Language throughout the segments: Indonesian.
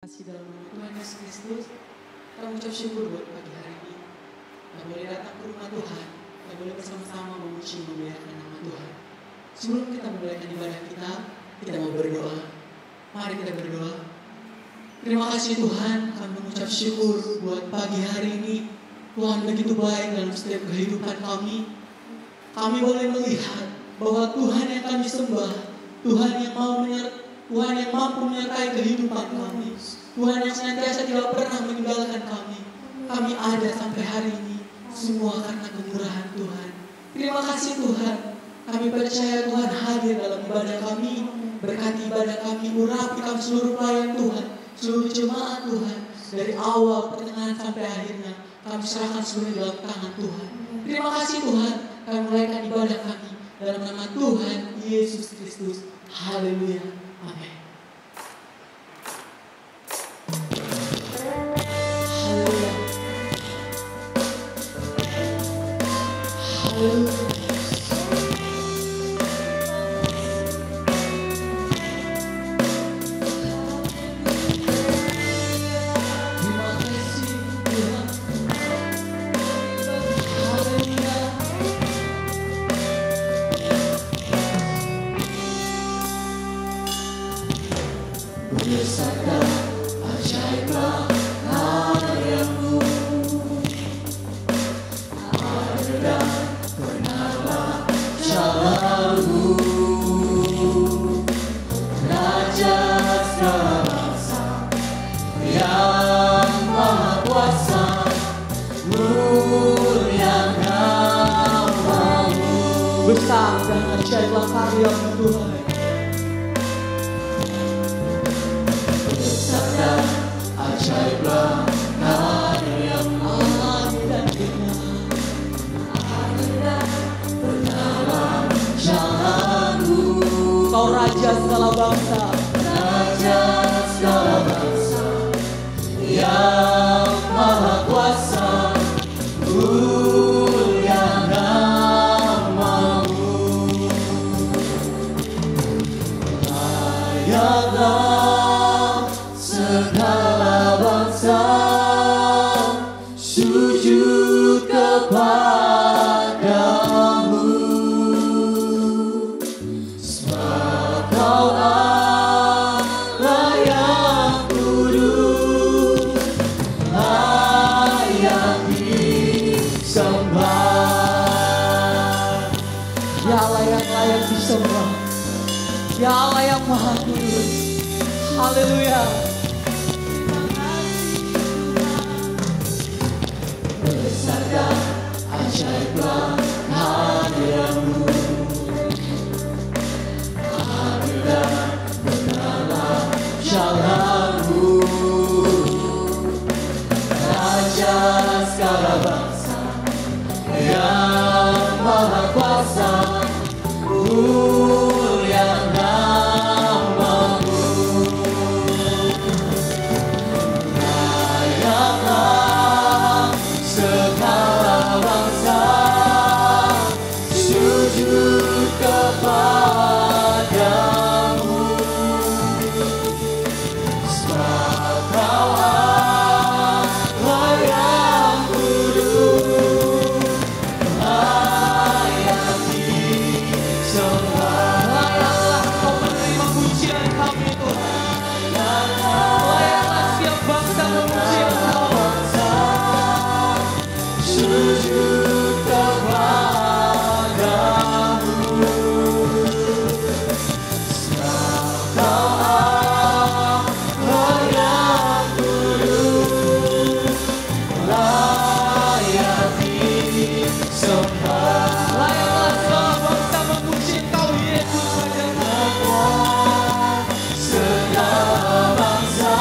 Kasih dalam nama Tuhan Yesus Kristus, kita mengucap syukur buat pagi hari ini. Kita boleh datang ke rumah Tuhan, kita boleh bersama-sama memuji memuliakan nama Tuhan. Sebelum kita memulai ibadah kita mau berdoa. Mari kita berdoa. Terima kasih Tuhan, kami mengucap syukur buat pagi hari ini. Tuhan begitu baik dalam setiap kehidupan kami. Kami boleh melihat bahwa Tuhan yang kami sembah, Tuhan yang Tuhan yang mampu menyertai kehidupan kami. Tuhan yang senantiasa tidak pernah meninggalkan kami. Kami ada sampai hari ini semua karena kemurahan Tuhan. Terima kasih Tuhan. Kami percaya Tuhan hadir dalam ibadah kami. Berkati ibadah kami, urapi kami seluruh pelayan Tuhan, seluruh jemaat Tuhan. Dari awal, pertengahan sampai akhirnya kami serahkan seluruhnya dalam tangan Tuhan. Terima kasih Tuhan. Kami mulaikan ibadah kami dalam nama Tuhan Yesus Kristus. Haleluya. Amin. Haleluya. Haleluya. Terima kasih Tuhan. Haleluya. Bersabda ajaiblah karyamu, ada dan benarlah jalanmu, Raja segala bangsa yang maha kuasa, mulia namamu. Besar dan ajaiblah karyamu Tuhan. Ajaiblah karyamu, ada dan benarlah jalanmu. Kau Raja segala bangsa, Raja segala bangsa yang maha kuasa, mulia namamu. Layaklah segala bangsa sujud kepadamu, sebab Kau Allah yang kudus, layak disembah. Ya Allah yang layak disembah, Ya Allah yang maha kudus. Haleluya. Besar dan ajaiblah hadiratmu, ada dan benarlah jalanmu, Raja segala bangsa yang maha kuasa, mulia namamu. Layaklah segala bangsa sujud kepadamu, sebab Kau Allah yang kudus, layak disembah. Layaklah Kau menerima pujian kami Tuhan. Layaklah setiap bangsa memuji Engkau. Sujud kepadamu, sebab Kau Allah yang kudus, layak disembah. Layaklah segala bangsa memuji Engkau Yesus Raja. Segala bangsa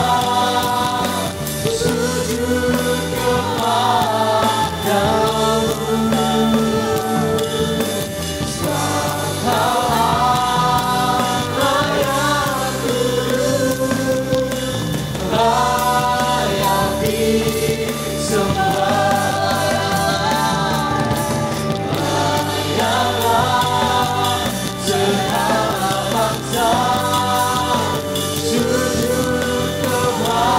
sujud kepadamu, sebab Kau Allah yang kudus, layak disembah. Layaklah segala bangsa sujud kepadamu,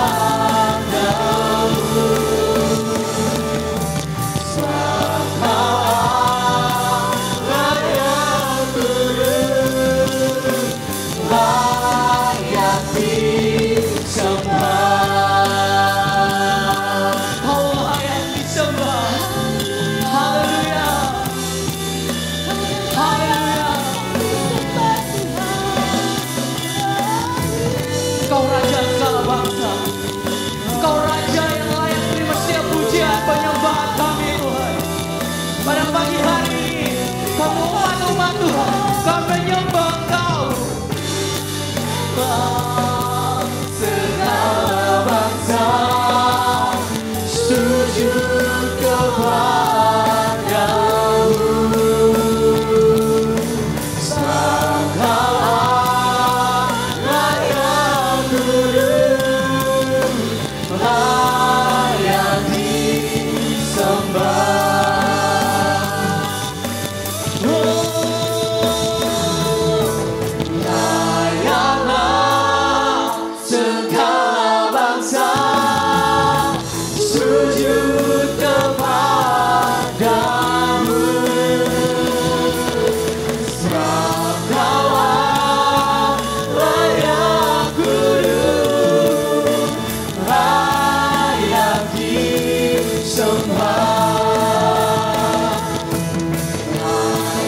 bangsa sujud kepadamu. Sebab Kaulah layak kudus, layak disembah.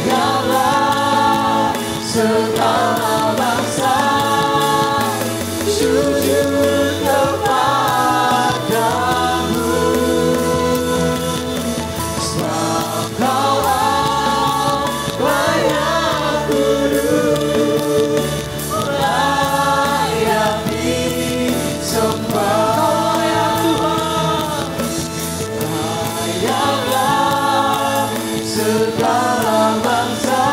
Layaklah segala bangsa sujud kepadamu. Sebab Kaulah layak kudus, layak disembah. Layaklah segala bangsa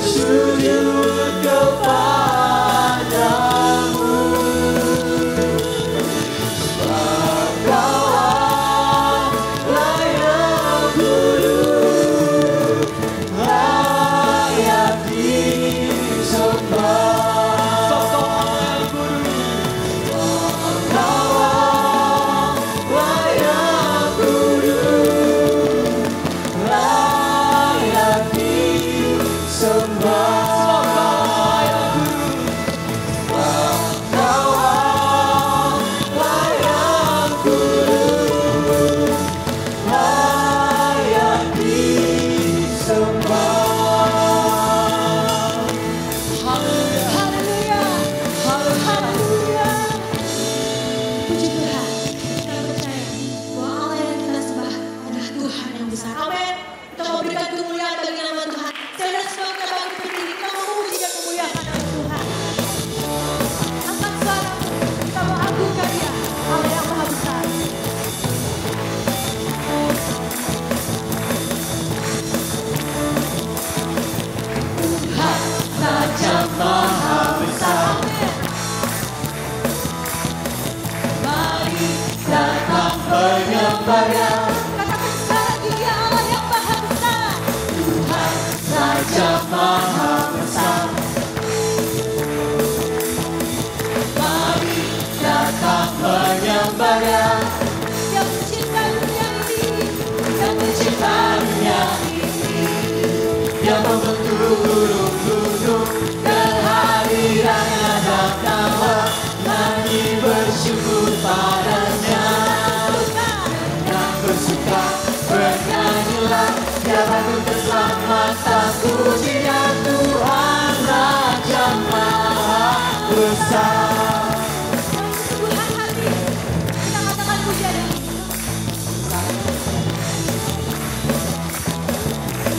sujud kepadamu. Sebab Kaulah layak kudus, layak disembah. Kaulah layak kudus, layak disembah. Kaulah layak kudus, layak disembah. Haleluya. Haleluya. Puji Tuhan. Kita percaya bahwa Allah yang kita sembah adalah Tuhan yang besar. Amin. Kita mau berikan kemuliaan bagi nama Tuhan. Saudara semua kita bangkit berdiri. Kita mau memuji dan memuliakan nama Tuhan. Angkat suara. Kita mau agungkan Dia. Allah yang maha besar. Tuhan saja maha besar. Mari datang penyembahnya. Katakan sekali lagi, Dia Allah yang maha besar. Tuhan saja maha besar. Mari datang penyembahnya. Yang mencipta dunia ini. Yang mencipta dunia ini, yang membentuk gunung-gunung, kehadirannya datanglah, nyanyi bersyukur padanya. Yang bersuka bernyanyilah, Dia bantu keselamatan, pujian Tuhan Raja Maha Besar. Tuhan hati. Kita katakan pujian ini.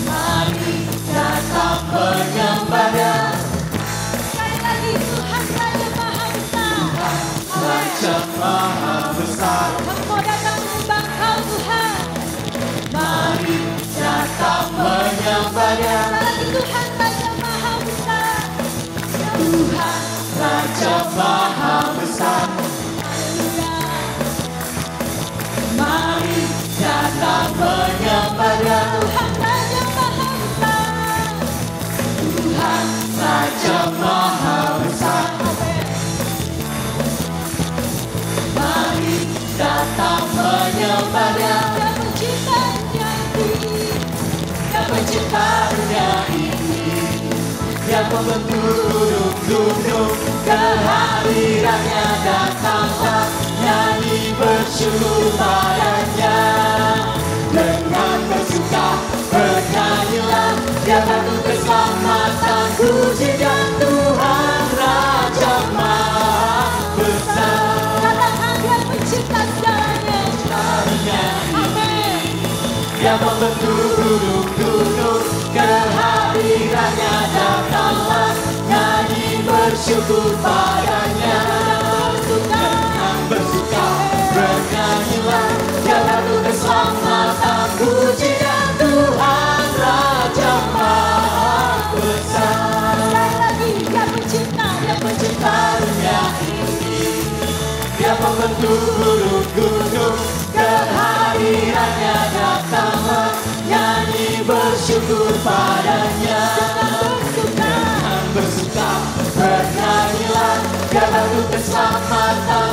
Mari datang penyembahnya. Sekali lagi, Tuhan Raja Maha Besar. Raja Maha Besar. Kami mau datang menyembah Kau Tuhan. Mari datang menyembahnya. Sekali lagi, Tuhan Raja Maha Besar. Tuhan Raja Maha Besar. Haleluya. Mari datang menyembahnya. Tuhan Raja Maha Besar. Tuhan Raja Maha Besar. Mari datang menyembahnya. Yang mencipta dunia ini. Yang mencipta dunia ini, yang membentuk gunung-gunung, kehadirannya datanglah, nyanyi bersyukur padanya. Dengan bersuka bernyanyilah, Dia bantu keselamatan, pujian Tuhan Raja Maha Besar. Katakan Dia mencipta segalanya. Amin. Dia membentuk gunung-gunung, kehadirannya datanglah, nyanyi bersyukur padanya. Dengan bersuka bernyanyilah, Dia bantu keselamatan, pujian Tuhan Raja Maha Besar. Sekali lagi, Dia mencipta dunia ini, Dia membentuk gunung-gunung, kehadirannya datanglah, nyanyi bersyukur padanya. Dengan bersuka bernyanyilah, Dia bantu keselamatan,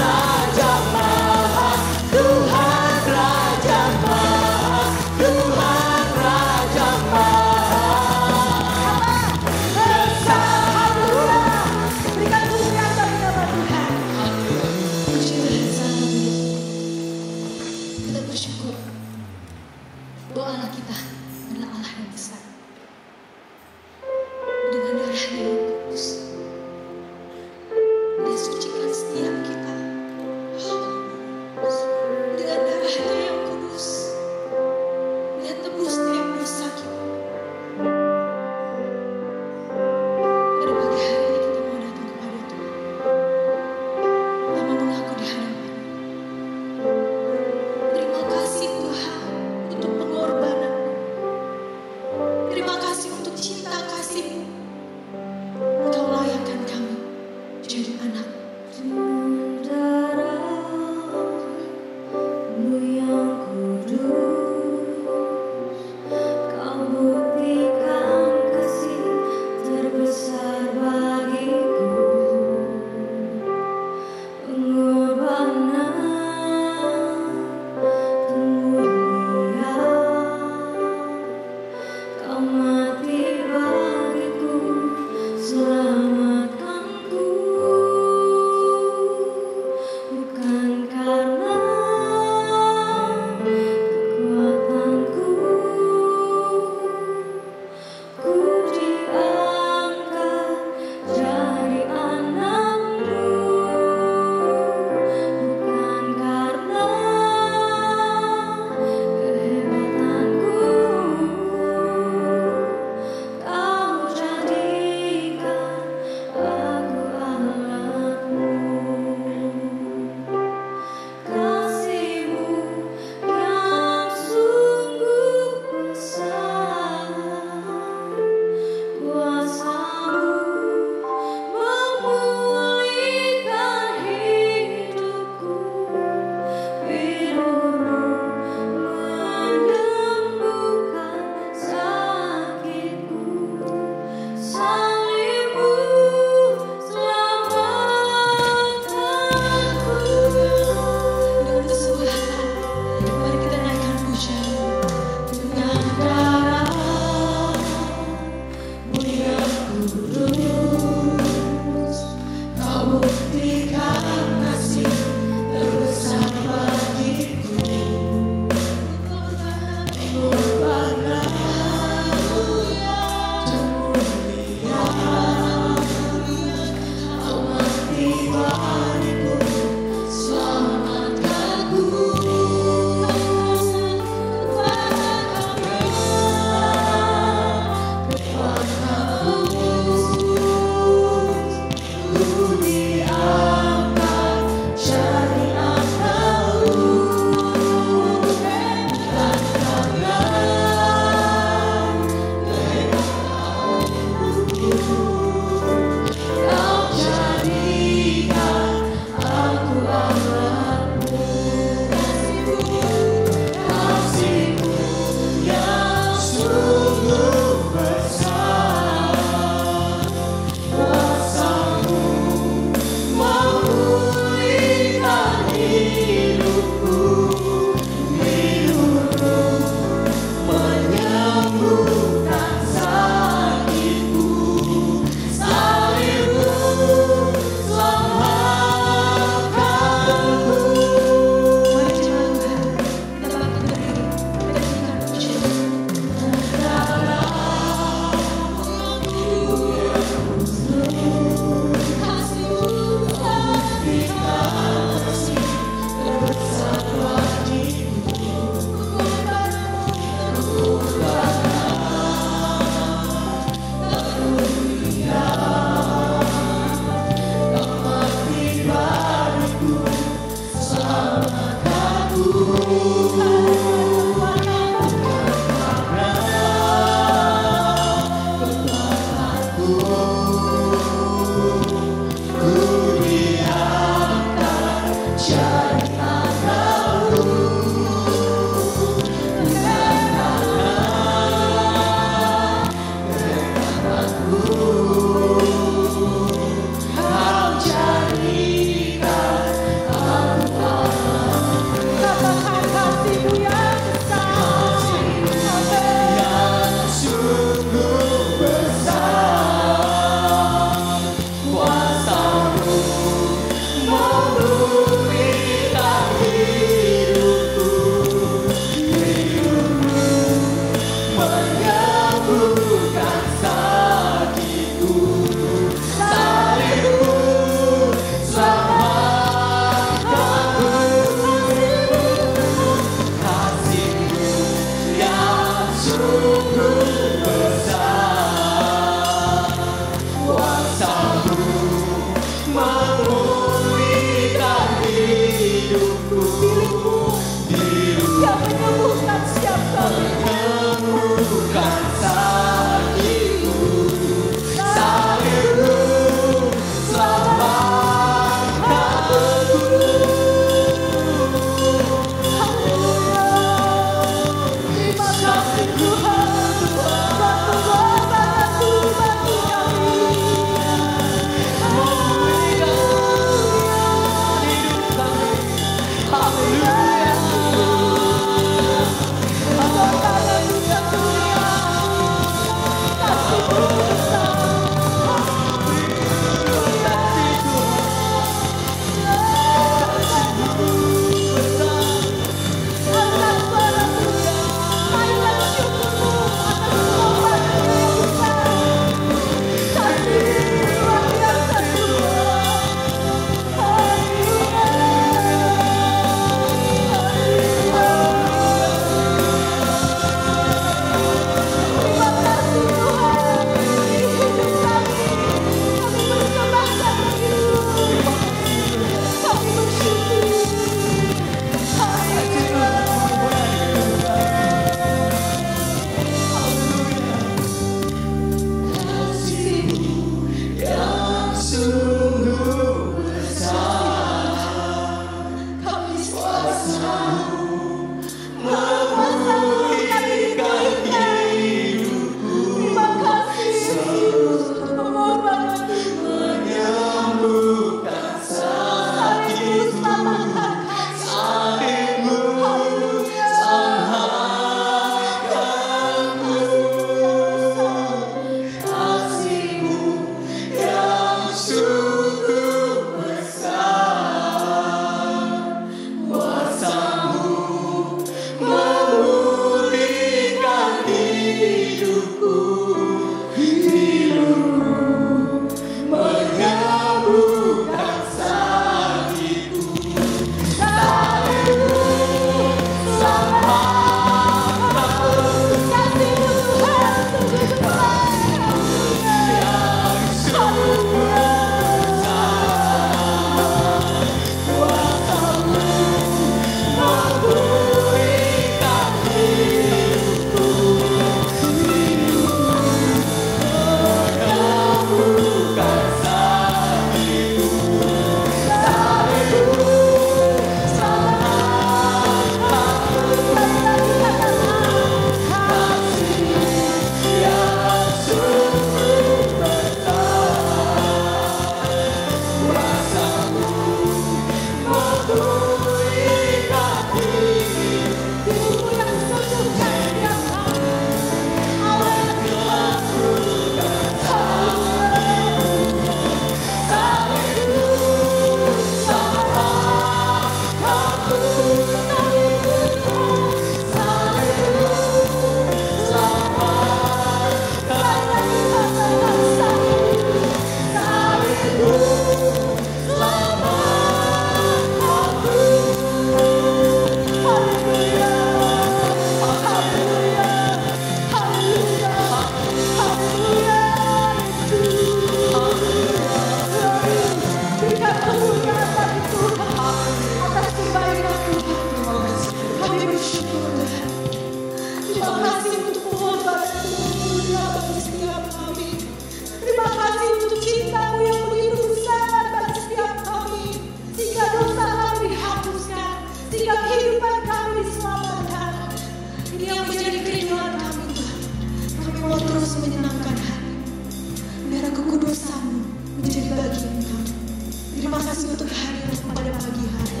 kasih untuk kehadiran pada pagi hari.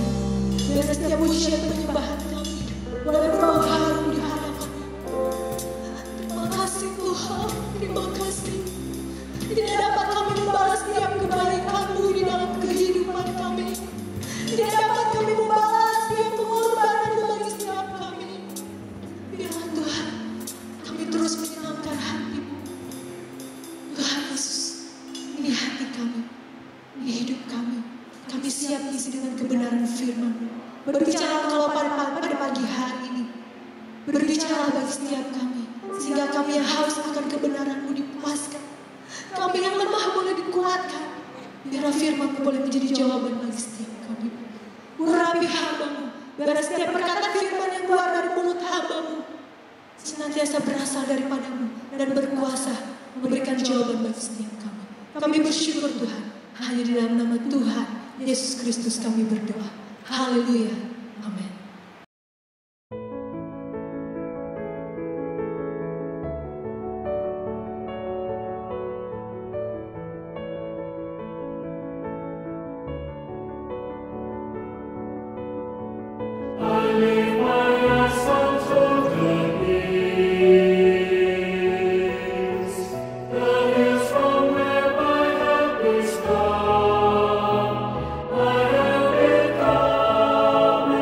Biar setiap pujian penyembahan kami boleh berbau harum di hadapan. Terima kasih Tuhan, terima kasih. Tidak dapat kami membalas setiap kebaikan-Mu di dalam kehidupan kami. Tidak dapat kami membalas setiap pengorbanan bagi setiap kami. Biarlah Tuhan, kami terus menyenangkan hati-Mu. Tuhan Yesus, ini hati kami, ini hidup kami. Kami siap diisi dengan kebenaran firman-Mu. Berbicara Engkau pada pagi hari ini. Berbicara bagi setiap kami, sehingga kami yang haus akan kebenaran-Mu dipuaskan. Kami yang lemah boleh dikuatkan. Biarlah firman-Mu boleh menjadi jawaban bagi setiap kami. Urapi hamba-Mu, biar setiap perkataan firman yang keluar dari mulut hamba-Mu senantiasa berasal daripada-Mu dan berkuasa memberikan jawaban bagi setiap kami. Kami bersyukur Tuhan, hanya di dalam nama Tuhan Yesus Kristus kami berdoa. Haleluya. Amin. I am become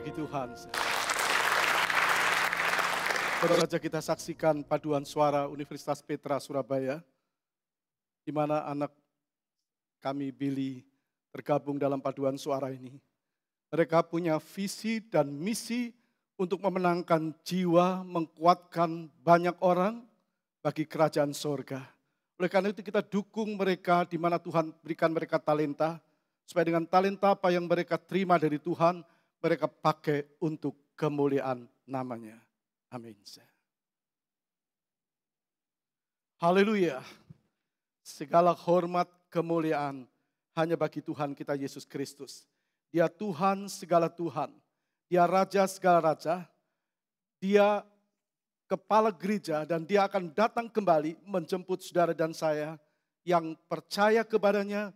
bagi Tuhan. Baru saja kita saksikan paduan suara Universitas Petra Surabaya, di mana anak kami Billy tergabung dalam paduan suara ini. Mereka punya visi dan misi untuk memenangkan jiwa, mengkuatkan banyak orang bagi kerajaan sorga. Oleh karena itu kita dukung mereka di mana Tuhan berikan mereka talenta, supaya dengan talenta apa yang mereka terima dari Tuhan, mereka pakai untuk kemuliaan namanya. Amin. Haleluya. Segala hormat, kemuliaan hanya bagi Tuhan kita Yesus Kristus. Dia Tuhan segala Tuhan. Dia Raja segala Raja. Dia Kepala gereja dan dia akan datang kembali menjemput saudara dan saya yang percaya kepadanya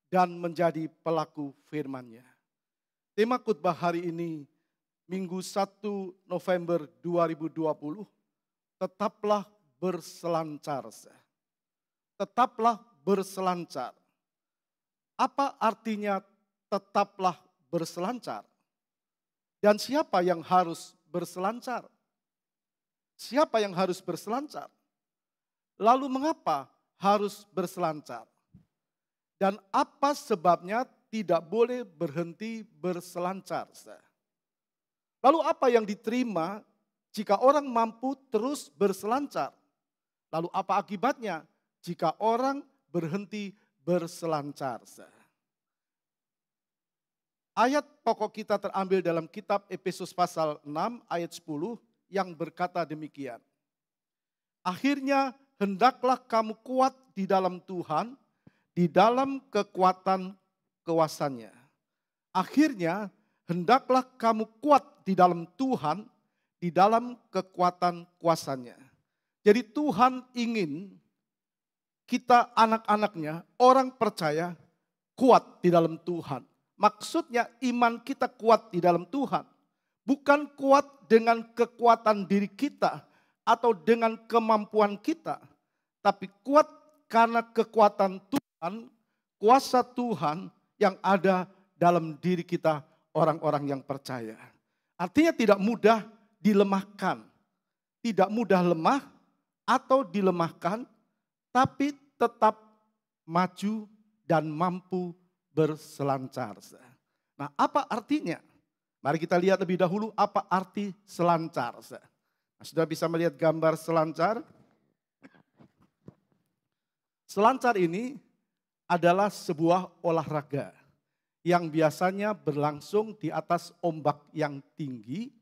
dan menjadi pelaku firman-Nya. Tema khotbah hari ini, Minggu 1 November 2020, tetaplah berselancar. Tetaplah berselancar. Apa artinya tetaplah berselancar? Dan siapa yang harus berselancar? Siapa yang harus berselancar? Lalu mengapa harus berselancar? Dan apa sebabnya tidak boleh berhenti berselancar? Lalu apa yang diterima jika orang mampu terus berselancar? Lalu apa akibatnya jika orang berhenti berselancar? Ayat pokok kita terambil dalam kitab Efesus pasal 6 ayat 10 yang berkata demikian. Akhirnya hendaklah kamu kuat di dalam Tuhan, di dalam kekuatan kuasanya. Akhirnya hendaklah kamu kuat di dalam Tuhan, di dalam kekuatan kuasanya. Jadi Tuhan ingin kita anak-anaknya, orang percaya kuat di dalam Tuhan. Maksudnya iman kita kuat di dalam Tuhan. Bukan kuat dengan kekuatan diri kita atau dengan kemampuan kita. Tapi kuat karena kekuatan Tuhan, kuasa Tuhan yang ada dalam diri kita orang-orang yang percaya. Artinya tidak mudah dilemahkan. Tidak mudah lemah atau dilemahkan, tapi tetap maju dan mampu berselancar. Nah, apa artinya? Mari kita lihat lebih dahulu apa arti selancar. Nah, sudah bisa melihat gambar selancar? Selancar ini adalah sebuah olahraga yang biasanya berlangsung di atas ombak yang tinggi.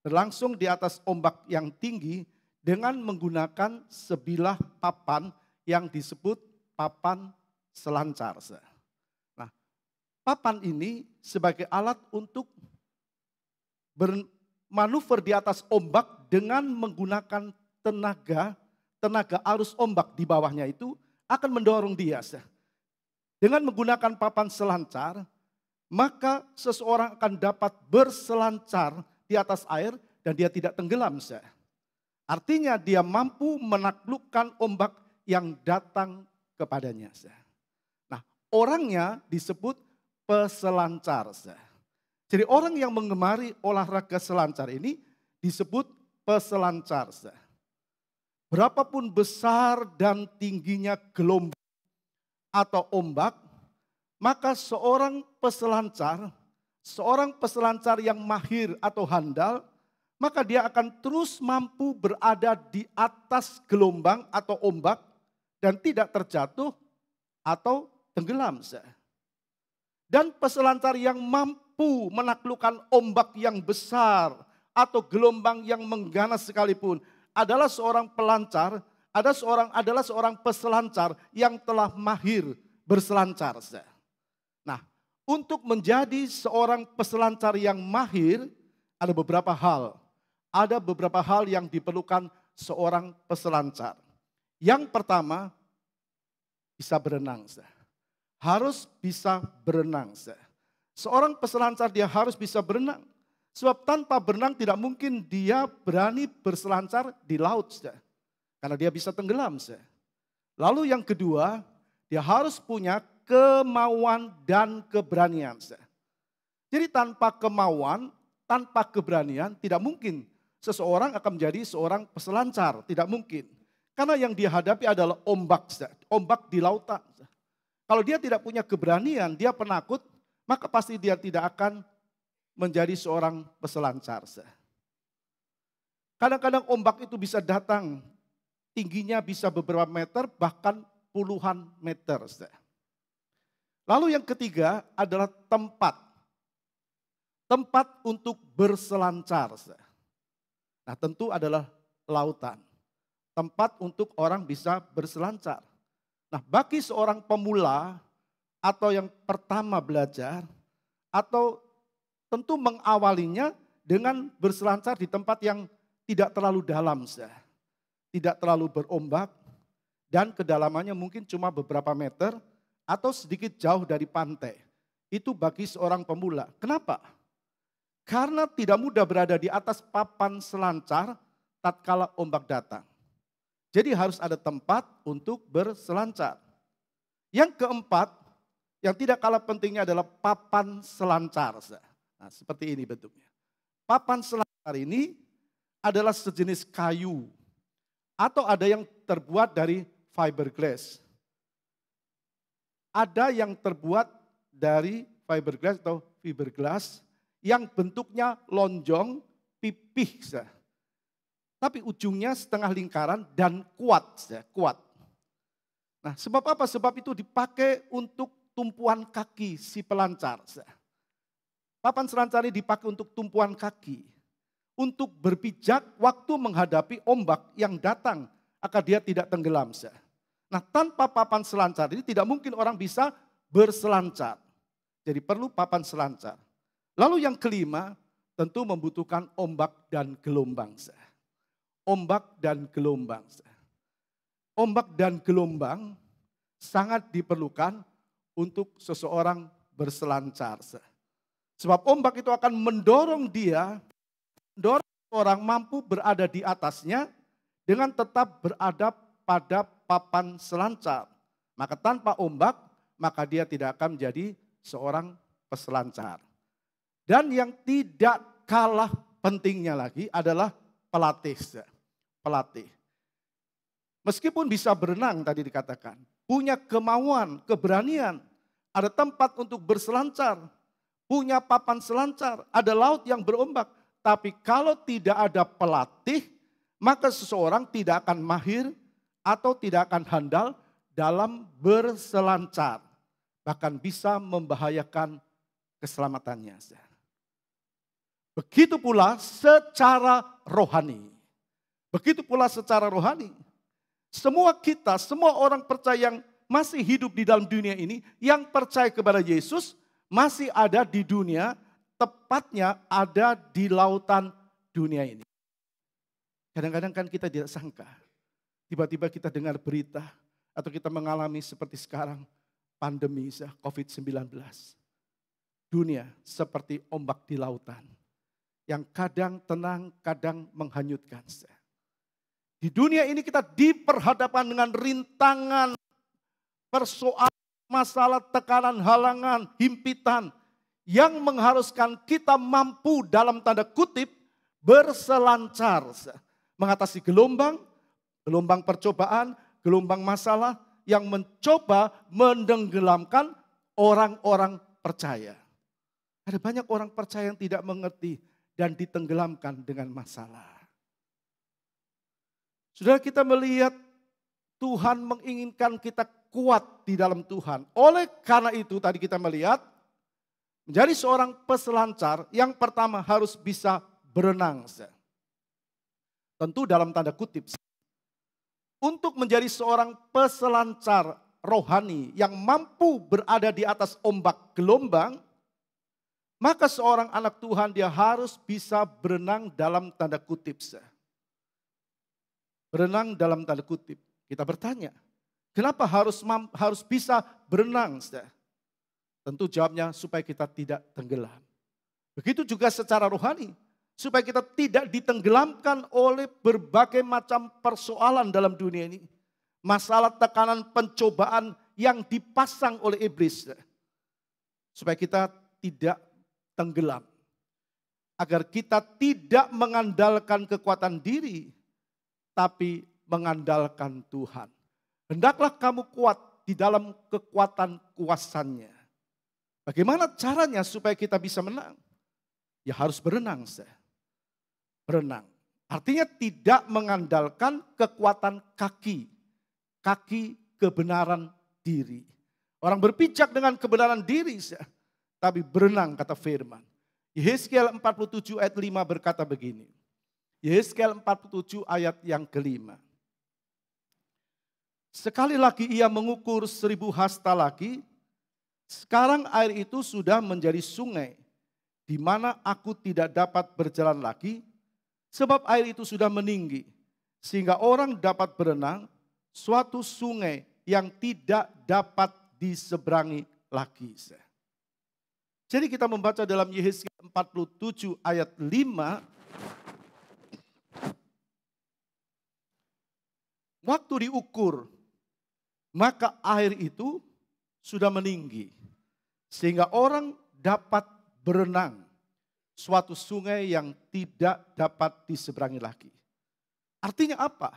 Berlangsung di atas ombak yang tinggi dengan menggunakan sebilah papan yang disebut papan selancar. Nah, papan ini sebagai alat untuk bermanuver di atas ombak dengan menggunakan tenaga arus ombak di bawahnya itu akan mendorong dia. Dengan menggunakan papan selancar, maka seseorang akan dapat berselancar di atas air dan dia tidak tenggelam. Artinya dia mampu menaklukkan ombak yang datang kepadanya. Nah, orangnya disebut peselancar. Jadi orang yang mengemari olahraga selancar ini disebut peselancar. Berapapun besar dan tingginya gelombang atau ombak, maka seorang peselancar yang mahir atau handal, maka dia akan terus mampu berada di atas gelombang atau ombak dan tidak terjatuh atau tenggelam. Dan peselancar yang mampu menaklukkan ombak yang besar atau gelombang yang mengganas sekalipun adalah seorang pelancar, adalah seorang peselancar yang telah mahir berselancar. Nah, untuk menjadi seorang peselancar yang mahir ada beberapa hal. Ada beberapa hal yang diperlukan seorang peselancar. Yang pertama, bisa berenang. Harus bisa berenang. Seorang peselancar dia harus bisa berenang. Sebab tanpa berenang tidak mungkin dia berani berselancar di laut. Karena dia bisa tenggelam. Lalu yang kedua, dia harus punya kemauan dan keberanian. Jadi tanpa kemauan, tanpa keberanian, tidak mungkin seseorang akan menjadi seorang peselancar. Tidak mungkin. Karena yang dia hadapi adalah ombak, ombak di lautan. Kalau dia tidak punya keberanian, dia penakut, maka pasti dia tidak akan menjadi seorang peselancar. Kadang-kadang ombak itu bisa datang, tingginya bisa beberapa meter, bahkan puluhan meter. Lalu yang ketiga adalah tempat. Tempat untuk berselancar. Nah tentu adalah lautan. Tempat untuk orang bisa berselancar. Nah bagi seorang pemula atau yang pertama belajar, atau tentu mengawalinya dengan berselancar di tempat yang tidak terlalu dalam. Tidak terlalu berombak dan kedalamannya mungkin cuma beberapa meter atau sedikit jauh dari pantai. Itu bagi seorang pemula. Kenapa? Karena tidak mudah berada di atas papan selancar tatkala ombak datang. Jadi harus ada tempat untuk berselancar. Yang keempat, yang tidak kalah pentingnya adalah papan selancar. Nah, seperti ini bentuknya. Papan selancar ini adalah sejenis kayu atau ada yang terbuat dari fiberglass. Ada yang terbuat dari fiberglass atau fiberglass yang bentuknya lonjong, pipih. Tapi ujungnya setengah lingkaran dan kuat. Nah sebab apa? Sebab itu dipakai untuk tumpuan kaki si pelancar. Papan selancar ini dipakai untuk tumpuan kaki. Untuk berpijak waktu menghadapi ombak yang datang agar dia tidak tenggelam. Nah tanpa papan selancar ini tidak mungkin orang bisa berselancar. Jadi perlu papan selancar. Lalu yang kelima tentu membutuhkan ombak dan gelombang. Ombak dan gelombang. Ombak dan gelombang sangat diperlukan untuk seseorang berselancar. Sebab ombak itu akan mendorong orang mampu berada di atasnya dengan tetap berada pada papan selancar. Maka tanpa ombak, maka dia tidak akan menjadi seorang peselancar. Dan yang tidak kalah pentingnya lagi adalah pelatih. Pelatih. Meskipun bisa berenang tadi dikatakan, punya kemauan, keberanian, ada tempat untuk berselancar, punya papan selancar, ada laut yang berombak. Tapi kalau tidak ada pelatih, maka seseorang tidak akan mahir atau tidak akan handal dalam berselancar. Bahkan bisa membahayakan keselamatannya. Begitu pula secara rohani. Begitu pula secara rohani. Semua kita, semua orang percaya yang masih hidup di dalam dunia ini, yang percaya kepada Yesus, masih ada di dunia, tepatnya ada di lautan dunia ini. Kadang-kadang kan kita tidak sangka, tiba-tiba kita dengar berita, atau kita mengalami seperti sekarang, pandemi COVID-19. Dunia seperti ombak di lautan, yang kadang tenang, kadang menghanyutkan. Di dunia ini kita diperhadapkan dengan rintangan, persoalan, masalah, tekanan, halangan, himpitan yang mengharuskan kita mampu dalam tanda kutip berselancar. Mengatasi gelombang percobaan, gelombang masalah yang mencoba menenggelamkan orang-orang percaya. Ada banyak orang percaya yang tidak mengerti dan ditenggelamkan dengan masalah. Saudara, kita melihat Tuhan menginginkan kita kuat di dalam Tuhan. Oleh karena itu tadi kita melihat menjadi seorang peselancar yang pertama harus bisa berenang. Tentu dalam tanda kutip. Untuk menjadi seorang peselancar rohani yang mampu berada di atas ombak gelombang, maka seorang anak Tuhan dia harus bisa berenang dalam tanda kutip. Berenang dalam tanda kutip. Kita bertanya, kenapa harus bisa berenang? Tentu jawabnya supaya kita tidak tenggelam. Begitu juga secara rohani. Supaya kita tidak ditenggelamkan oleh berbagai macam persoalan dalam dunia ini. Masalah, tekanan, pencobaan yang dipasang oleh iblis. Supaya kita tidak tenggelam. Agar kita tidak mengandalkan kekuatan diri, tapi mengandalkan Tuhan. Hendaklah kamu kuat di dalam kekuatan kuasanya. Bagaimana caranya supaya kita bisa menang? Ya harus berenang. Berenang. Artinya tidak mengandalkan kekuatan kaki. Kaki kebenaran diri. Orang berpijak dengan kebenaran diri. Tapi berenang kata firman. Yehezkiel 47 ayat 5 berkata begini. Yehezkiel 47 ayat yang kelima. Sekali lagi ia mengukur 1000 hasta lagi. Sekarang air itu sudah menjadi sungai, di mana aku tidak dapat berjalan lagi, sebab air itu sudah meninggi, sehingga orang dapat berenang, suatu sungai yang tidak dapat diseberangi lagi. Jadi kita membaca dalam Yehezkiel 47 ayat 5, waktu diukur, maka air itu sudah meninggi. Sehingga orang dapat berenang. Suatu sungai yang tidak dapat diseberangi lagi. Artinya apa?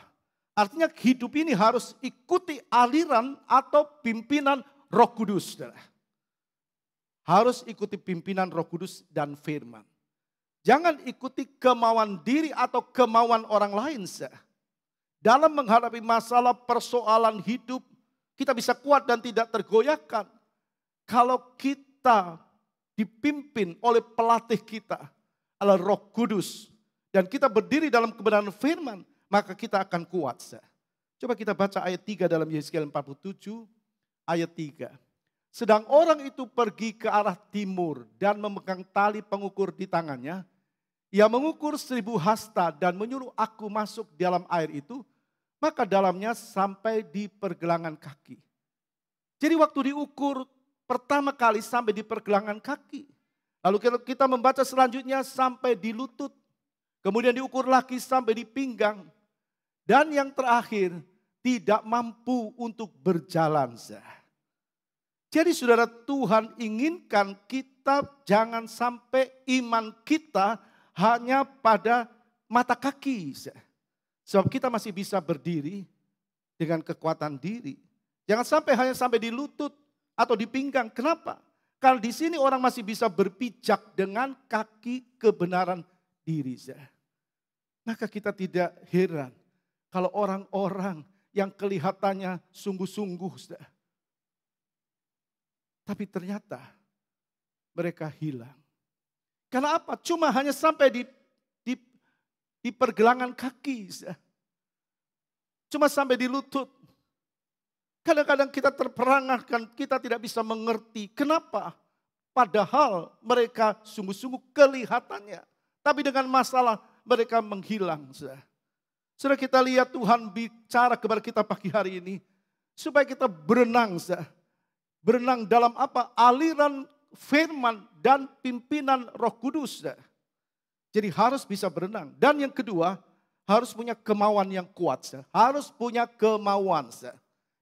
Artinya hidup ini harus ikuti aliran atau pimpinan Roh Kudus. Harus ikuti pimpinan Roh Kudus dan firman. Jangan ikuti kemauan diri atau kemauan orang lain. Dalam menghadapi masalah persoalan hidup, kita bisa kuat dan tidak tergoyahkan. Kalau kita dipimpin oleh pelatih kita, adalah Roh Kudus, dan kita berdiri dalam kebenaran firman, maka kita akan kuat. Coba kita baca ayat 3 dalam Yehezkiel 47, ayat 3. Sedang orang itu pergi ke arah timur dan memegang tali pengukur di tangannya. Ia mengukur 1000 hasta dan menyuruh aku masuk dalam air itu, maka dalamnya sampai di pergelangan kaki. Jadi waktu diukur pertama kali sampai di pergelangan kaki. Lalu kita membaca selanjutnya sampai di lutut. Kemudian diukur lagi sampai di pinggang. Dan yang terakhir tidak mampu untuk berjalan. Jadi saudara, Tuhan inginkan kita jangan sampai iman kita hanya pada mata kaki. Sebab kita masih bisa berdiri dengan kekuatan diri. Jangan sampai hanya sampai di lutut atau di pinggang. Kenapa? Karena di sini orang masih bisa berpijak dengan kaki kebenaran diri. Maka kita tidak heran kalau orang-orang yang kelihatannya sungguh-sungguh, tapi ternyata mereka hilang. Karena apa? Cuma hanya sampai di pergelangan kaki. Cuma sampai di lutut. Kadang-kadang kita terperangahkan, kita tidak bisa mengerti. Kenapa? Padahal mereka sungguh-sungguh kelihatannya. Tapi dengan masalah mereka menghilang. Sudah kita lihat Tuhan bicara kepada kita pagi hari ini. Supaya kita berenang. Berenang dalam apa? Aliran firman dan pimpinan Roh Kudus. Jadi harus bisa berenang. Dan yang kedua, harus punya kemauan yang kuat. Harus punya kemauan.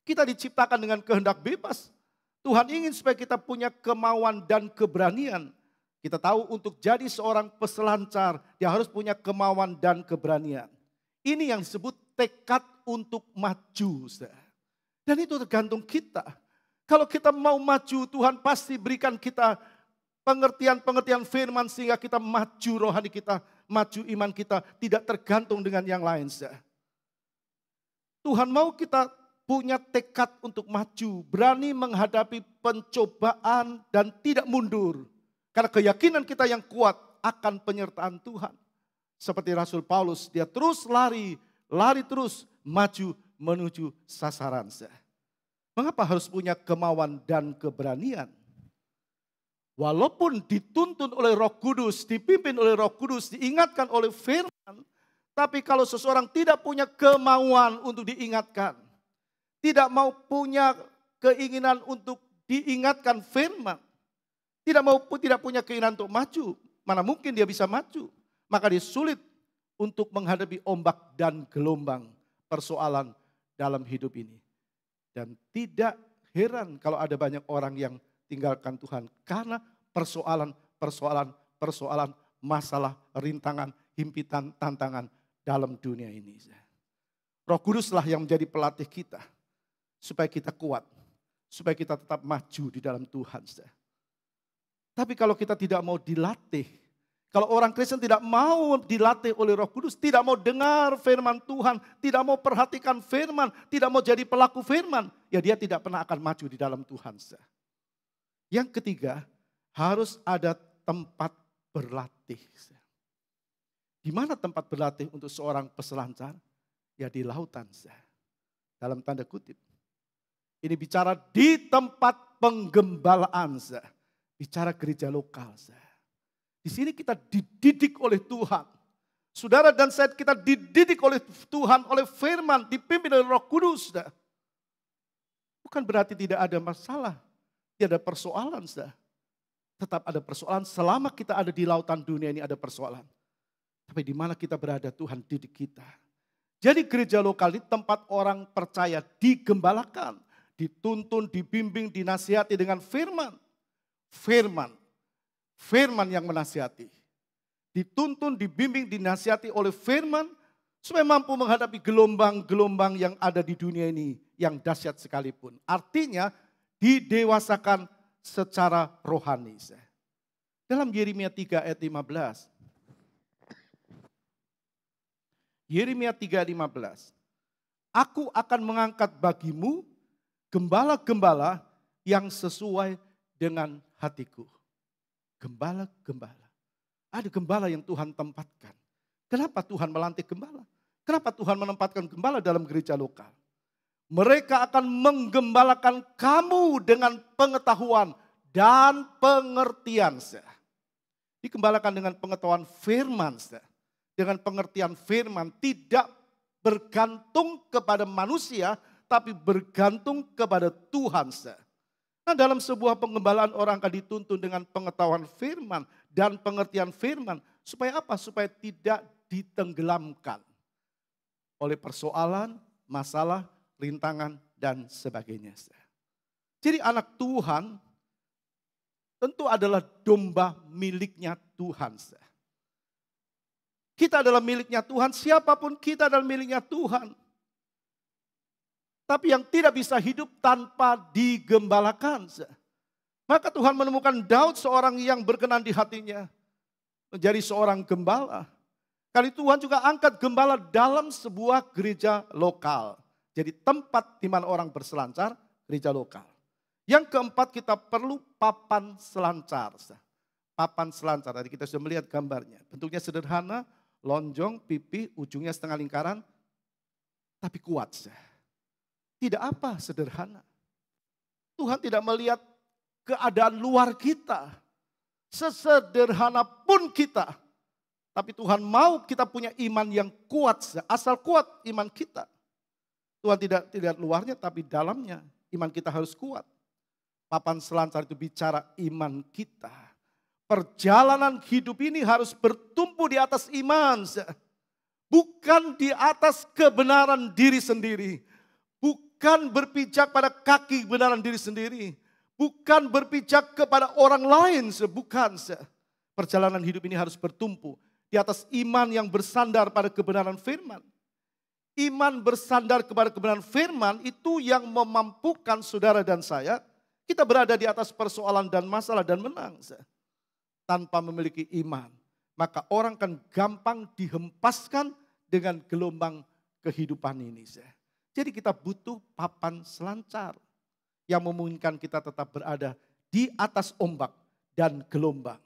Kita diciptakan dengan kehendak bebas. Tuhan ingin supaya kita punya kemauan dan keberanian. Kita tahu untuk jadi seorang peselancar, dia harus punya kemauan dan keberanian. Ini yang disebut tekad untuk maju. Dan itu tergantung kita. Kalau kita mau maju, Tuhan pasti berikan kita pengertian-pengertian firman sehingga kita maju rohani kita, maju iman kita, tidak tergantung dengan yang lain. Tuhan mau kita punya tekad untuk maju, berani menghadapi pencobaan dan tidak mundur. Karena keyakinan kita yang kuat akan penyertaan Tuhan. Seperti Rasul Paulus, dia terus lari terus maju menuju sasaran. Mengapa harus punya kemauan dan keberanian? Walaupun dituntun oleh Roh Kudus, dipimpin oleh Roh Kudus, diingatkan oleh firman, tapi kalau seseorang tidak punya kemauan untuk diingatkan, tidak mau punya keinginan untuk diingatkan firman, tidak punya keinginan untuk maju, mana mungkin dia bisa maju? Maka dia sulit untuk menghadapi ombak dan gelombang persoalan dalam hidup ini. Dan tidak heran kalau ada banyak orang yang tinggalkan Tuhan karena persoalan persoalan, masalah, rintangan, himpitan, tantangan dalam dunia ini. Roh Kuduslah yang menjadi pelatih kita supaya kita kuat, supaya kita tetap maju di dalam Tuhan. Tapi kalau kita tidak mau dilatih, kalau orang Kristen tidak mau dilatih oleh Roh Kudus, tidak mau dengar firman Tuhan, tidak mau perhatikan firman, tidak mau jadi pelaku firman, ya dia tidak pernah akan maju di dalam Tuhan. Yang ketiga, harus ada tempat berlatih. Di mana tempat berlatih untuk seorang peselancar? Ya di lautan. Dalam tanda kutip. Ini bicara di tempat penggembalaan. Bicara gereja lokal. Di sini kita dididik oleh Tuhan. Saudara dan saya kita dididik oleh Tuhan, oleh firman, dipimpin oleh Roh Kudus. Bukan berarti tidak ada masalah, tidak ada persoalan. Tetap ada persoalan selama kita ada di lautan dunia ini ada persoalan. Tapi di mana kita berada Tuhan didik kita. Jadi gereja lokal ini tempat orang percaya digembalakan, dituntun, dibimbing, dinasihati dengan firman. Firman yang menasihati. Dituntun, dibimbing, dinasihati oleh firman supaya mampu menghadapi gelombang-gelombang yang ada di dunia ini yang dahsyat sekalipun. Artinya didewasakan secara rohani. Dalam Yeremia 3 ayat 15. Yeremia 3:15. Aku akan mengangkat bagimu gembala-gembala yang sesuai dengan hatiku. Gembala-gembala. Ada gembala yang Tuhan tempatkan. Kenapa Tuhan melantik gembala? Kenapa Tuhan menempatkan gembala dalam gereja lokal? Mereka akan menggembalakan kamu dengan pengetahuan dan pengertian. Digembalakan dengan pengetahuan firman. Dengan pengertian firman tidak bergantung kepada manusia, tapi bergantung kepada Tuhan. Nah, dalam sebuah penggembalaan orang akan dituntun dengan pengetahuan firman dan pengertian firman. Supaya apa? Supaya tidak ditenggelamkan oleh persoalan, masalah, rintangan, dan sebagainya. Jadi anak Tuhan tentu adalah domba miliknya Tuhan. Kita adalah miliknya Tuhan, siapapun kita adalah miliknya Tuhan. Tapi yang tidak bisa hidup tanpa digembalakan. Maka Tuhan menemukan Daud seorang yang berkenan di hatinya. Menjadi seorang gembala. Kali Tuhan juga angkat gembala dalam sebuah gereja lokal. Jadi tempat di mana orang berselancar, gereja lokal. Yang keempat kita perlu papan selancar. Papan selancar, tadi kita sudah melihat gambarnya. Bentuknya sederhana, lonjong, pipih, ujungnya setengah lingkaran. Tapi kuat. Tidak apa sederhana. Tuhan tidak melihat keadaan luar kita. Sesederhana pun kita. Tapi Tuhan mau kita punya iman yang kuat. Asal kuat iman kita. Tuhan tidak lihat luarnya tapi dalamnya. Iman kita harus kuat. Papan selancar itu bicara iman kita. Perjalanan hidup ini harus bertumpu di atas iman. Bukan di atas kebenaran diri sendiri. Bukan berpijak pada kaki kebenaran diri sendiri. Bukan berpijak kepada orang lain. Bukan. Perjalanan hidup ini harus bertumpu di atas iman yang bersandar pada kebenaran firman. Iman bersandar kepada kebenaran firman itu yang memampukan saudara dan saya. Kita berada di atas persoalan dan masalah dan menang. Tanpa memiliki iman. Maka orang kan gampang dihempaskan dengan gelombang kehidupan ini. Jadi kita butuh papan selancar. Yang memungkinkan kita tetap berada di atas ombak dan gelombang.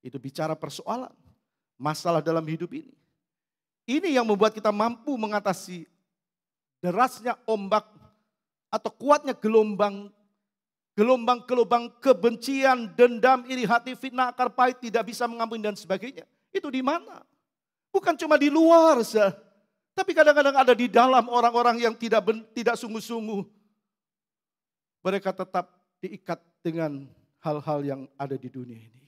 Itu bicara persoalan. Masalah dalam hidup ini. Ini yang membuat kita mampu mengatasi derasnya ombak atau kuatnya gelombang kebencian, dendam, iri hati, fitnah, akar pahit, tidak bisa mengampuni dan sebagainya. Itu di mana? Bukan cuma di luar, tapi kadang-kadang ada di dalam orang-orang yang tidak sungguh-sungguh. Mereka tetap diikat dengan hal-hal yang ada di dunia ini.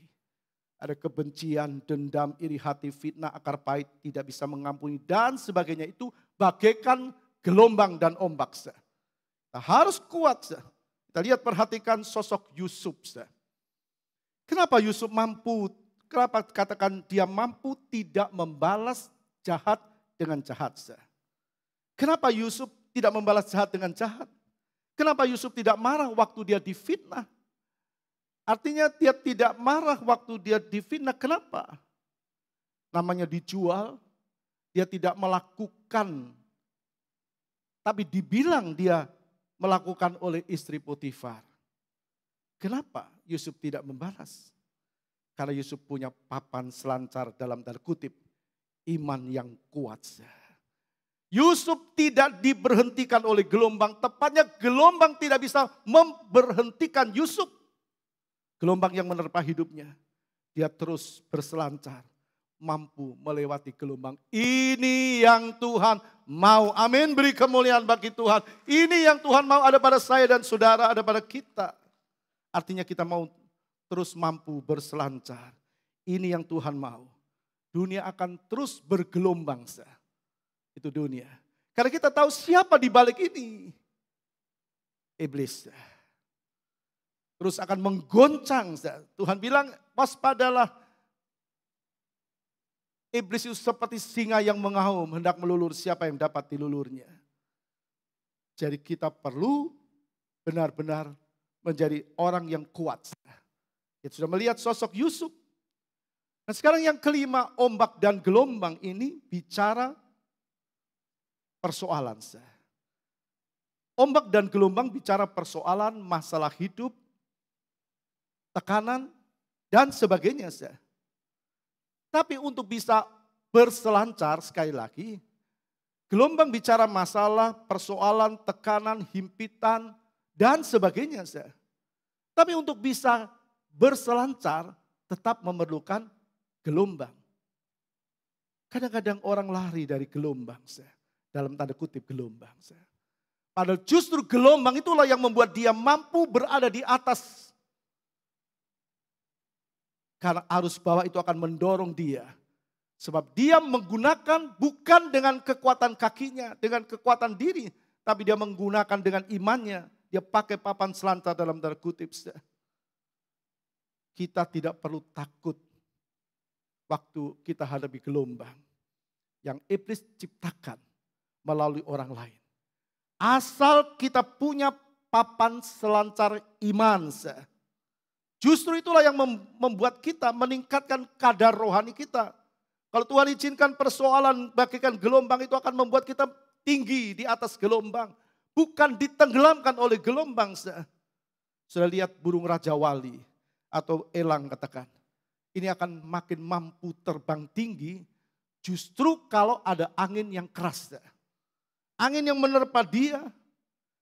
Ada kebencian, dendam, iri hati, fitnah, akar pahit, tidak bisa mengampuni dan sebagainya. Itu bagaikan gelombang dan ombak. Kita harus kuat. Kita lihat perhatikan sosok Yusuf. Kenapa Yusuf mampu, kenapa katakan dia mampu tidak membalas jahat dengan jahat? Kenapa Yusuf tidak membalas jahat dengan jahat? Kenapa Yusuf tidak marah waktu dia difitnah? Artinya dia tidak marah waktu dia difitnah. Kenapa? Namanya dijual, dia tidak melakukan. Tapi dibilang dia melakukan oleh istri Potifar. Kenapa Yusuf tidak membalas? Karena Yusuf punya papan selancar dalam tanda kutip. Iman yang kuat. Yusuf tidak diberhentikan oleh gelombang. Tepatnya gelombang tidak bisa memberhentikan Yusuf. Gelombang yang menerpa hidupnya. Dia terus berselancar. Mampu melewati gelombang. Ini yang Tuhan mau. Amin. Beri kemuliaan bagi Tuhan. Ini yang Tuhan mau ada pada saya dan saudara, ada pada kita. Artinya kita mau terus mampu berselancar. Ini yang Tuhan mau. Dunia akan terus bergelombang. Itu dunia. Karena kita tahu siapa di balik ini. Iblis. Terus akan menggoncang. Tuhan bilang waspadalah. Iblis itu seperti singa yang mengaum. Hendak melulur siapa yang dapat dilulurnya. Jadi kita perlu benar-benar menjadi orang yang kuat. Kita sudah melihat sosok Yusuf. Nah sekarang yang kelima, ombak dan gelombang ini bicara persoalan. Ombak dan gelombang bicara persoalan, masalah hidup, tekanan, dan sebagainya. Tapi untuk bisa berselancar, sekali lagi, gelombang bicara masalah, persoalan, tekanan, himpitan, dan sebagainya. Tapi untuk bisa berselancar, tetap memerlukan gelombang. Kadang-kadang orang lari dari gelombang. Dalam tanda kutip gelombang. Padahal justru gelombang itulah yang membuat dia mampu berada di atas. Karena arus bawah itu akan mendorong dia. Sebab dia menggunakan bukan dengan kekuatan kakinya, dengan kekuatan diri. Tapi dia menggunakan dengan imannya. Dia pakai papan selancar dalam tanda kutip. Kita tidak perlu takut waktu kita hadapi gelombang. Yang iblis ciptakan melalui orang lain. Asal kita punya papan selancar iman. Justru itulah yang membuat kita meningkatkan kadar rohani kita. Kalau Tuhan izinkan persoalan bagikan gelombang itu akan membuat kita tinggi di atas gelombang. Bukan ditenggelamkan oleh gelombang. Sudah lihat burung Raja Wali atau elang katakan. Ini akan makin mampu terbang tinggi justru kalau ada angin yang keras. Angin yang menerpa dia,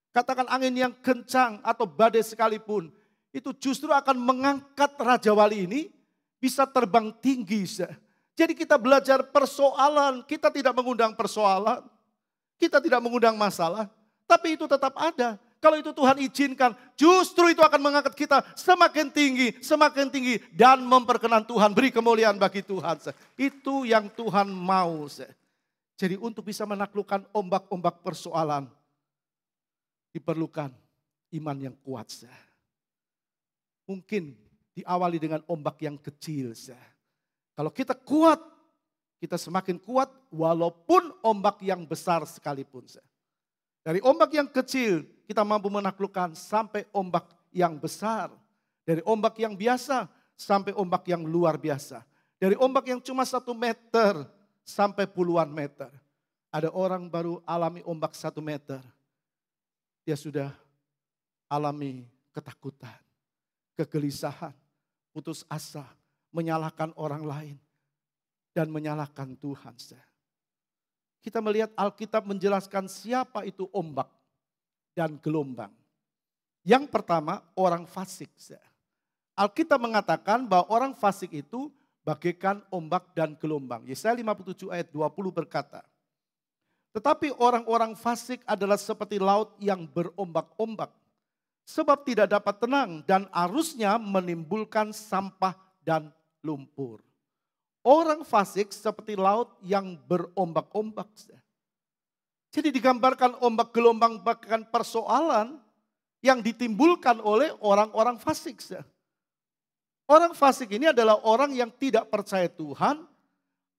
katakan angin yang kencang atau badai sekalipun, itu justru akan mengangkat Raja Wali ini bisa terbang tinggi. Jadi kita belajar persoalan, kita tidak mengundang persoalan, kita tidak mengundang masalah, tapi itu tetap ada. Kalau itu Tuhan izinkan, justru itu akan mengangkat kita semakin tinggi dan memperkenan Tuhan. Beri kemuliaan bagi Tuhan. Itu yang Tuhan mau. Jadi untuk bisa menaklukkan ombak-ombak persoalan, diperlukan iman yang kuat. Mungkin diawali dengan ombak yang kecil. Kalau kita kuat, kita semakin kuat walaupun ombak yang besar sekalipun. Dari ombak yang kecil kita mampu menaklukkan sampai ombak yang besar. Dari ombak yang biasa sampai ombak yang luar biasa. Dari ombak yang cuma 1 meter sampai puluhan meter. Ada orang baru alami ombak 1 meter. Dia sudah alami ketakutan, kegelisahan, putus asa, menyalahkan orang lain, dan menyalahkan Tuhan. Kita melihat Alkitab menjelaskan siapa itu ombak dan gelombang. Yang pertama orang fasik. Alkitab mengatakan bahwa orang fasik itu bagaikan ombak dan gelombang. Yesaya 57 ayat 20 berkata, tetapi orang-orang fasik adalah seperti laut yang berombak-ombak. Sebab tidak dapat tenang dan arusnya menimbulkan sampah dan lumpur. Orang fasik seperti laut yang berombak-ombak. Jadi digambarkan ombak gelombang bahkan persoalan yang ditimbulkan oleh orang-orang fasik. Orang fasik ini adalah orang yang tidak percaya Tuhan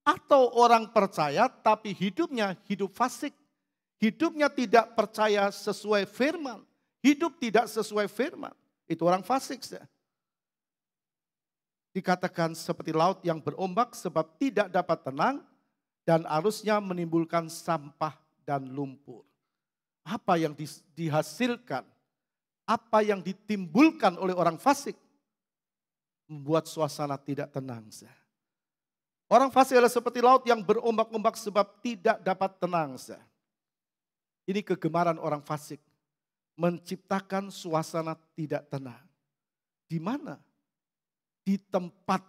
atau orang percaya tapi hidupnya hidup fasik. Hidupnya tidak percaya sesuai firman. Hidup tidak sesuai firman. Itu orang fasik. Dikatakan seperti laut yang berombak sebab tidak dapat tenang dan arusnya menimbulkan sampah dan lumpur. Apa yang dihasilkan, apa yang ditimbulkan oleh orang fasik membuat suasana tidak tenang. Orang fasik adalah seperti laut yang berombak-ombak sebab tidak dapat tenang. Ini kegemaran orang fasik, menciptakan suasana tidak tenang. Di mana? Di tempat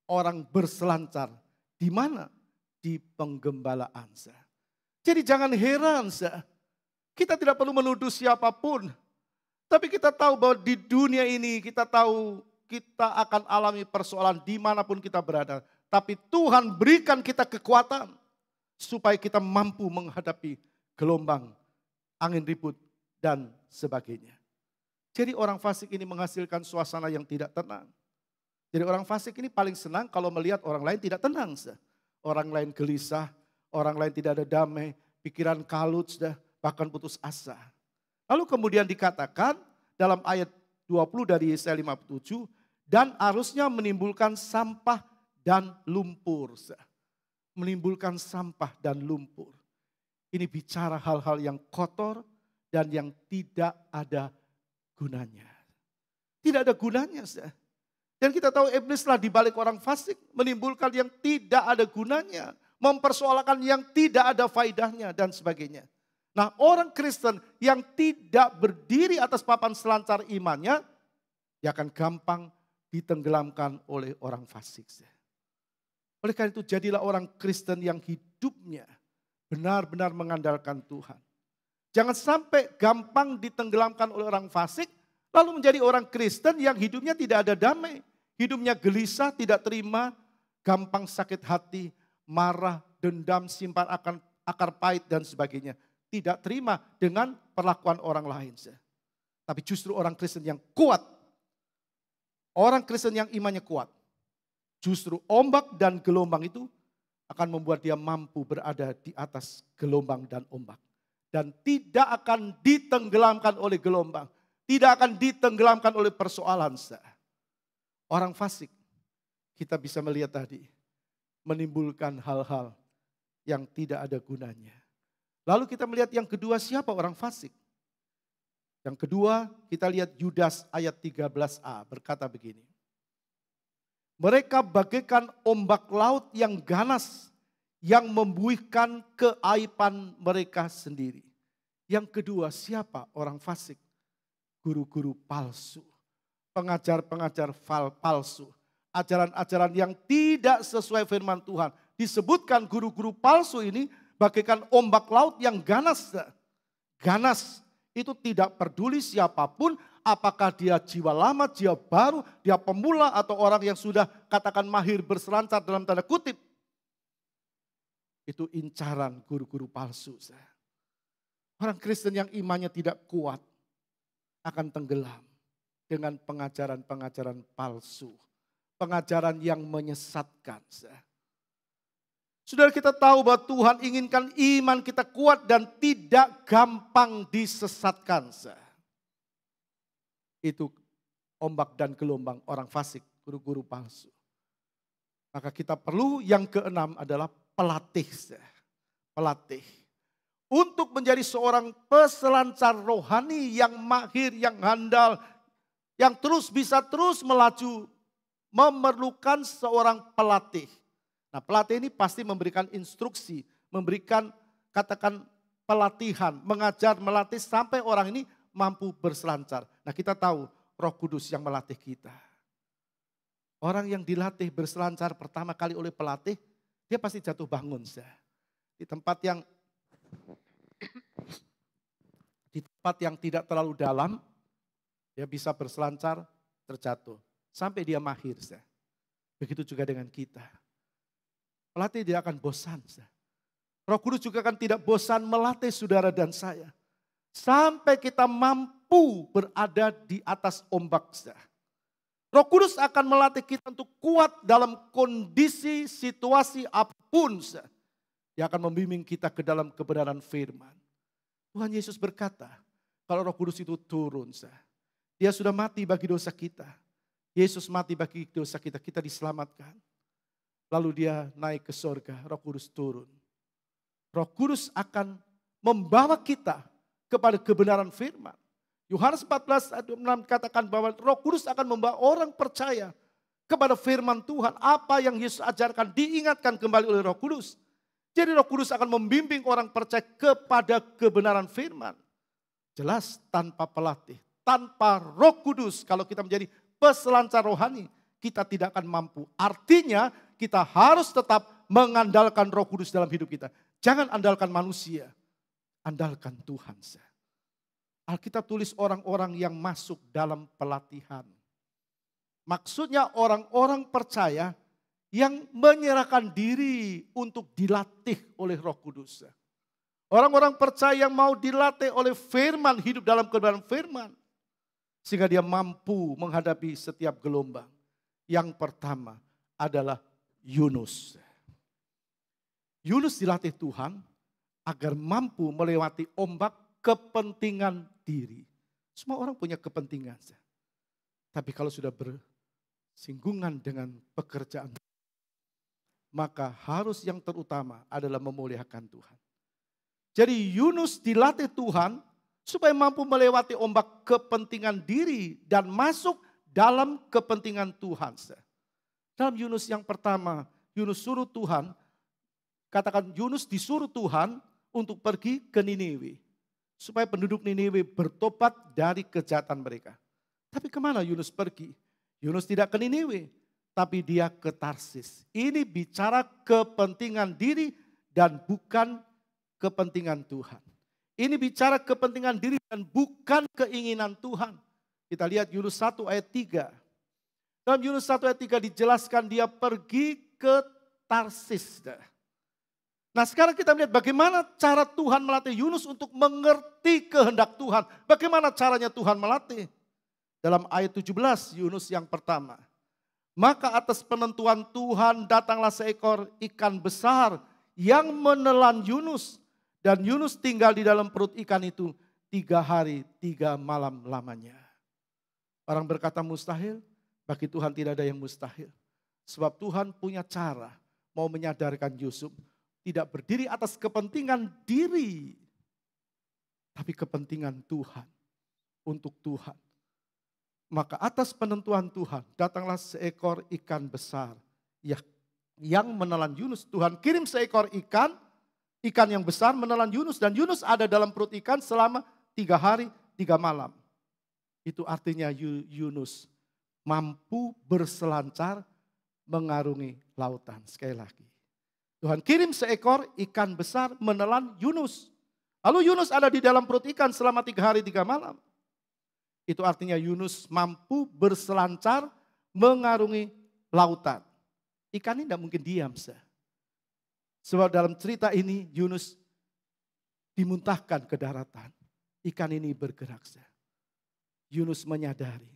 orang berselancar. Di mana? Di penggembalaan. Jadi jangan heran, kita tidak perlu menuduh siapapun. Tapi kita tahu bahwa di dunia ini kita tahu kita akan alami persoalan dimanapun kita berada. Tapi Tuhan berikan kita kekuatan supaya kita mampu menghadapi gelombang, angin ribut, dan sebagainya. Jadi orang fasik ini menghasilkan suasana yang tidak tenang. Jadi orang fasik ini paling senang kalau melihat orang lain tidak tenang. Orang lain gelisah, orang lain tidak ada damai, pikiran kalut, bahkan putus asa. Lalu kemudian dikatakan dalam ayat 20 dari Yesaya 57, dan arusnya menimbulkan sampah dan lumpur. Menimbulkan sampah dan lumpur. Ini bicara hal-hal yang kotor dan yang tidak ada gunanya. Tidak ada gunanya. Dan kita tahu iblislah di balik orang fasik menimbulkan yang tidak ada gunanya. Mempersoalkan yang tidak ada faedahnya dan sebagainya. Nah, orang Kristen yang tidak berdiri atas papan selancar imannya, dia akan gampang ditenggelamkan oleh orang fasik. Oleh karena itu jadilah orang Kristen yang hidupnya benar-benar mengandalkan Tuhan. Jangan sampai gampang ditenggelamkan oleh orang fasik, lalu menjadi orang Kristen yang hidupnya tidak ada damai. Hidupnya gelisah, tidak terima, gampang sakit hati, marah, dendam, simpan akan akar pahit dan sebagainya. Tidak terima dengan perlakuan orang lain. Tapi justru orang Kristen yang kuat, orang Kristen yang imannya kuat, justru ombak dan gelombang itu akan membuat dia mampu berada di atas gelombang dan ombak. Dan tidak akan ditenggelamkan oleh gelombang. Tidak akan ditenggelamkan oleh persoalan. Orang fasik, kita bisa melihat tadi, menimbulkan hal-hal yang tidak ada gunanya. Lalu kita melihat yang kedua, siapa orang fasik? Yang kedua kita lihat Yudas ayat 13a berkata begini. Mereka bagaikan ombak laut yang ganas, yang membuihkan keaiban mereka sendiri. Yang kedua, siapa orang fasik? Guru-guru palsu, pengajar-pengajar palsu, ajaran-ajaran yang tidak sesuai firman Tuhan. Disebutkan guru-guru palsu ini bagaikan ombak laut yang ganas. Ganas itu tidak peduli siapapun, apakah dia jiwa lama, jiwa baru, dia pemula atau orang yang sudah katakan mahir berselancar dalam tanda kutip. Itu incaran guru-guru palsu. Orang Kristen yang imannya tidak kuat akan tenggelam dengan pengajaran-pengajaran palsu. Pengajaran yang menyesatkan. Saudara, kita tahu bahwa Tuhan inginkan iman kita kuat dan tidak gampang disesatkan. Itu ombak dan gelombang orang fasik, guru-guru palsu. Maka kita perlu yang keenam adalah pelatih. Pelatih. Untuk menjadi seorang peselancar rohani yang mahir, yang handal, yang bisa terus melaju, memerlukan seorang pelatih. Nah, pelatih ini pasti memberikan instruksi, memberikan katakan pelatihan, mengajar, melatih sampai orang ini mampu berselancar. Nah, kita tahu Roh Kudus yang melatih kita. Orang yang dilatih berselancar pertama kali oleh pelatih, dia pasti jatuh bangun. Di tempat yang tidak terlalu dalam, dia bisa berselancar, terjatuh. Sampai dia mahir. Begitu juga dengan kita. Pelatih dia akan bosan. Roh Kudus juga akan tidak bosan melatih saudara dan saya. Sampai kita mampu berada di atas ombak. Roh Kudus akan melatih kita untuk kuat dalam kondisi situasi apapun. Dia akan membimbing kita ke dalam kebenaran firman. Tuhan Yesus berkata, kalau Roh Kudus itu turun, dia sudah mati bagi dosa kita. Yesus mati bagi dosa kita, kita diselamatkan. Lalu dia naik ke sorga, Roh Kudus turun. Roh Kudus akan membawa kita kepada kebenaran firman. Yohanes 14 ayat 26 katakan bahwa Roh Kudus akan membawa orang percaya kepada firman Tuhan. Apa yang Yesus ajarkan diingatkan kembali oleh Roh Kudus. Jadi Roh Kudus akan membimbing orang percaya kepada kebenaran firman. Jelas tanpa pelatih, tanpa Roh Kudus, kalau kita menjadi peselancar rohani, kita tidak akan mampu. Artinya kita harus tetap mengandalkan Roh Kudus dalam hidup kita. Jangan andalkan manusia, andalkan Tuhan. Alkitab tulis orang-orang yang masuk dalam pelatihan. Maksudnya orang-orang percaya yang menyerahkan diri untuk dilatih oleh Roh Kudus. Orang-orang percaya yang mau dilatih oleh firman, hidup dalam kebenaran firman. Sehingga dia mampu menghadapi setiap gelombang. Yang pertama adalah Yunus. Yunus dilatih Tuhan agar mampu melewati ombak kepentingan diri. Semua orang punya kepentingan. Tapi kalau sudah bersinggungan dengan pekerjaan, maka harus yang terutama adalah memuliakan Tuhan. Jadi Yunus dilatih Tuhan supaya mampu melewati ombak kepentingan diri dan masuk dalam kepentingan Tuhan. Dalam Yunus yang pertama, Yunus suruh Tuhan, katakan Yunus disuruh Tuhan untuk pergi ke Niniwe. Supaya penduduk Niniwe bertobat dari kejahatan mereka. Tapi kemana Yunus pergi? Yunus tidak ke Niniwe, tapi dia ke Tarsis. Ini bicara kepentingan diri dan bukan kepentingan Tuhan. Ini bicara kepentingan diri dan bukan keinginan Tuhan. Kita lihat Yunus 1 ayat 3. Dalam Yunus 1 ayat 3 dijelaskan dia pergi ke Tarsis. Nah sekarang kita melihat bagaimana cara Tuhan melatih Yunus untuk mengerti kehendak Tuhan. Bagaimana caranya Tuhan melatih? Dalam ayat 17 Yunus yang pertama. Maka atas penentuan Tuhan datanglah seekor ikan besar yang menelan Yunus. Dan Yunus tinggal di dalam perut ikan itu 3 hari 3 malam lamanya. Orang berkata mustahil, bagi Tuhan tidak ada yang mustahil. Sebab Tuhan punya cara mau menyadarkan Yusuf. Tidak berdiri atas kepentingan diri. Tapi kepentingan Tuhan. Untuk Tuhan. Maka atas penentuan Tuhan datanglah seekor ikan besar. Yang menelan Yunus. Tuhan kirim seekor ikan. Ikan yang besar menelan Yunus. Dan Yunus ada dalam perut ikan selama 3 hari 3 malam. Itu artinya Yunus mampu berselancar mengarungi lautan. Sekali lagi. Tuhan kirim seekor ikan besar menelan Yunus. Lalu Yunus ada di dalam perut ikan selama 3 hari 3 malam. Itu artinya Yunus mampu berselancar mengarungi lautan. Ikan ini tidak mungkin diam. Sebab dalam cerita ini Yunus dimuntahkan ke daratan. Ikan ini bergerak. Yunus menyadari.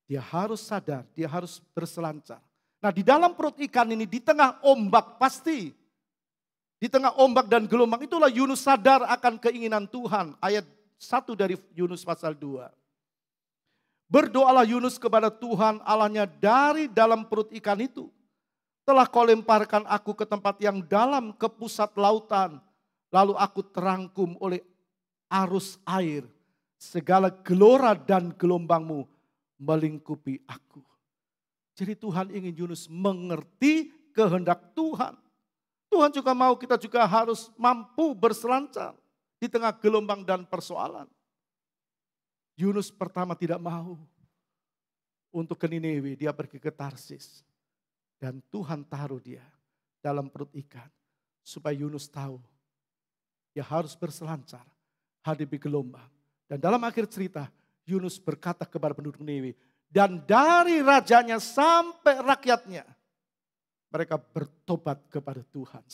Dia harus sadar, dia harus berselancar. Nah di dalam perut ikan ini di tengah ombak pasti. Di tengah ombak dan gelombang itulah Yunus sadar akan keinginan Tuhan. Ayat 1 dari Yunus pasal 2. Berdoalah Yunus kepada Tuhan Allahnya dari dalam perut ikan itu. Telah kau lemparkan aku ke tempat yang dalam ke pusat lautan. Lalu aku terangkum oleh arus air. Segala gelora dan gelombangmu melingkupi aku. Jadi Tuhan ingin Yunus mengerti kehendak Tuhan. Tuhan juga mau kita juga harus mampu berselancar di tengah gelombang dan persoalan. Yunus pertama tidak mau untuk ke Niniwe, dia pergi ke Tarsis. Dan Tuhan taruh dia dalam perut ikan supaya Yunus tahu dia harus berselancar hadapi gelombang. Dan dalam akhir cerita Yunus berkata kepada penduduk Niniwe, dan dari rajanya sampai rakyatnya, mereka bertobat kepada Tuhan.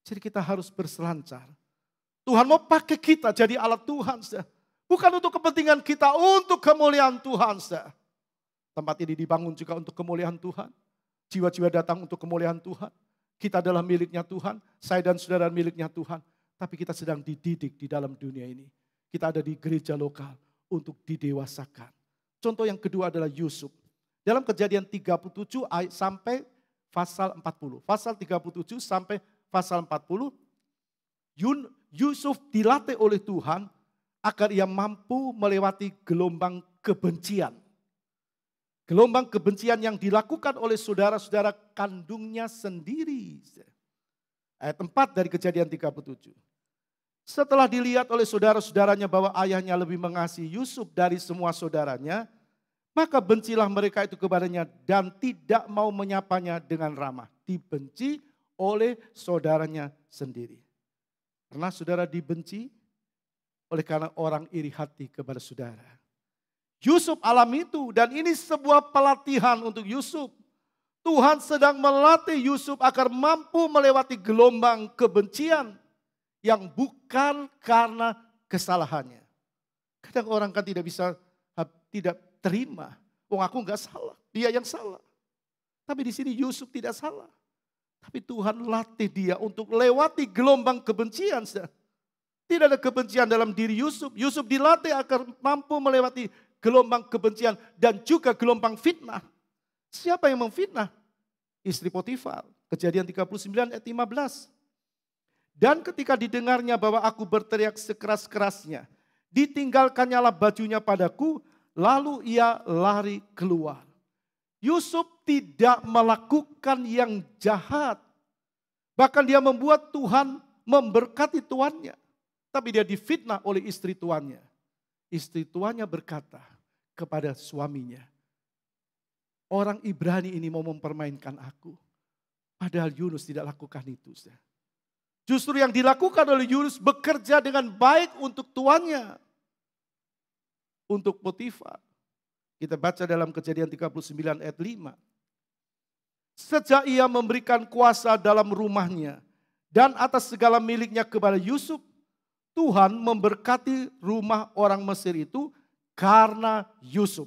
Jadi kita harus berselancar. Tuhan mau pakai kita jadi alat Tuhan. Bukan untuk kepentingan kita, untuk kemuliaan Tuhan. Tempat ini dibangun juga untuk kemuliaan Tuhan. Jiwa-jiwa datang untuk kemuliaan Tuhan. Kita adalah miliknya Tuhan, saya dan saudara miliknya Tuhan. Tapi kita sedang dididik di dalam dunia ini. Kita ada di gereja lokal untuk didewasakan. Contoh yang kedua adalah Yusuf. Dalam Kejadian 37 sampai pasal 40. Pasal 37 sampai pasal 40. Yusuf dilatih oleh Tuhan agar ia mampu melewati gelombang kebencian. Gelombang kebencian yang dilakukan oleh saudara-saudara kandungnya sendiri. Ayat 4 dari Kejadian 37. Setelah dilihat oleh saudara-saudaranya bahwa ayahnya lebih mengasihi Yusuf dari semua saudaranya, maka bencilah mereka itu kepadanya dan tidak mau menyapanya dengan ramah. Dibenci oleh saudaranya sendiri. Pernah saudara dibenci oleh karena orang iri hati kepada saudara. Yusuf alami itu dan ini sebuah pelatihan untuk Yusuf. Tuhan sedang melatih Yusuf agar mampu melewati gelombang kebencian yang bukan karena kesalahannya. Kadang orang kan tidak terima. Aku enggak salah, dia yang salah. Tapi di sini Yusuf tidak salah. Tapi Tuhan latih dia untuk lewati gelombang kebencian. Tidak ada kebencian dalam diri Yusuf. Yusuf dilatih agar mampu melewati gelombang kebencian dan juga gelombang fitnah. Siapa yang memfitnah? Istri Potifar. Kejadian 39 ayat 15. Dan ketika didengarnya bahwa aku berteriak sekeras-kerasnya, ditinggalkannya bajunya padaku, lalu ia lari keluar. Yusuf tidak melakukan yang jahat. Bahkan dia membuat Tuhan memberkati tuannya. Tapi dia difitnah oleh istri tuannya. Istri tuannya berkata kepada suaminya, orang Ibrani ini mau mempermainkan aku. Padahal Yunus tidak lakukan itu. Justru yang dilakukan oleh Yunus bekerja dengan baik untuk tuannya. Untuk Potifar. Kita baca dalam Kejadian 39 ayat 5. Sejak ia memberikan kuasa dalam rumahnya dan atas segala miliknya kepada Yusuf, Tuhan memberkati rumah orang Mesir itu karena Yusuf.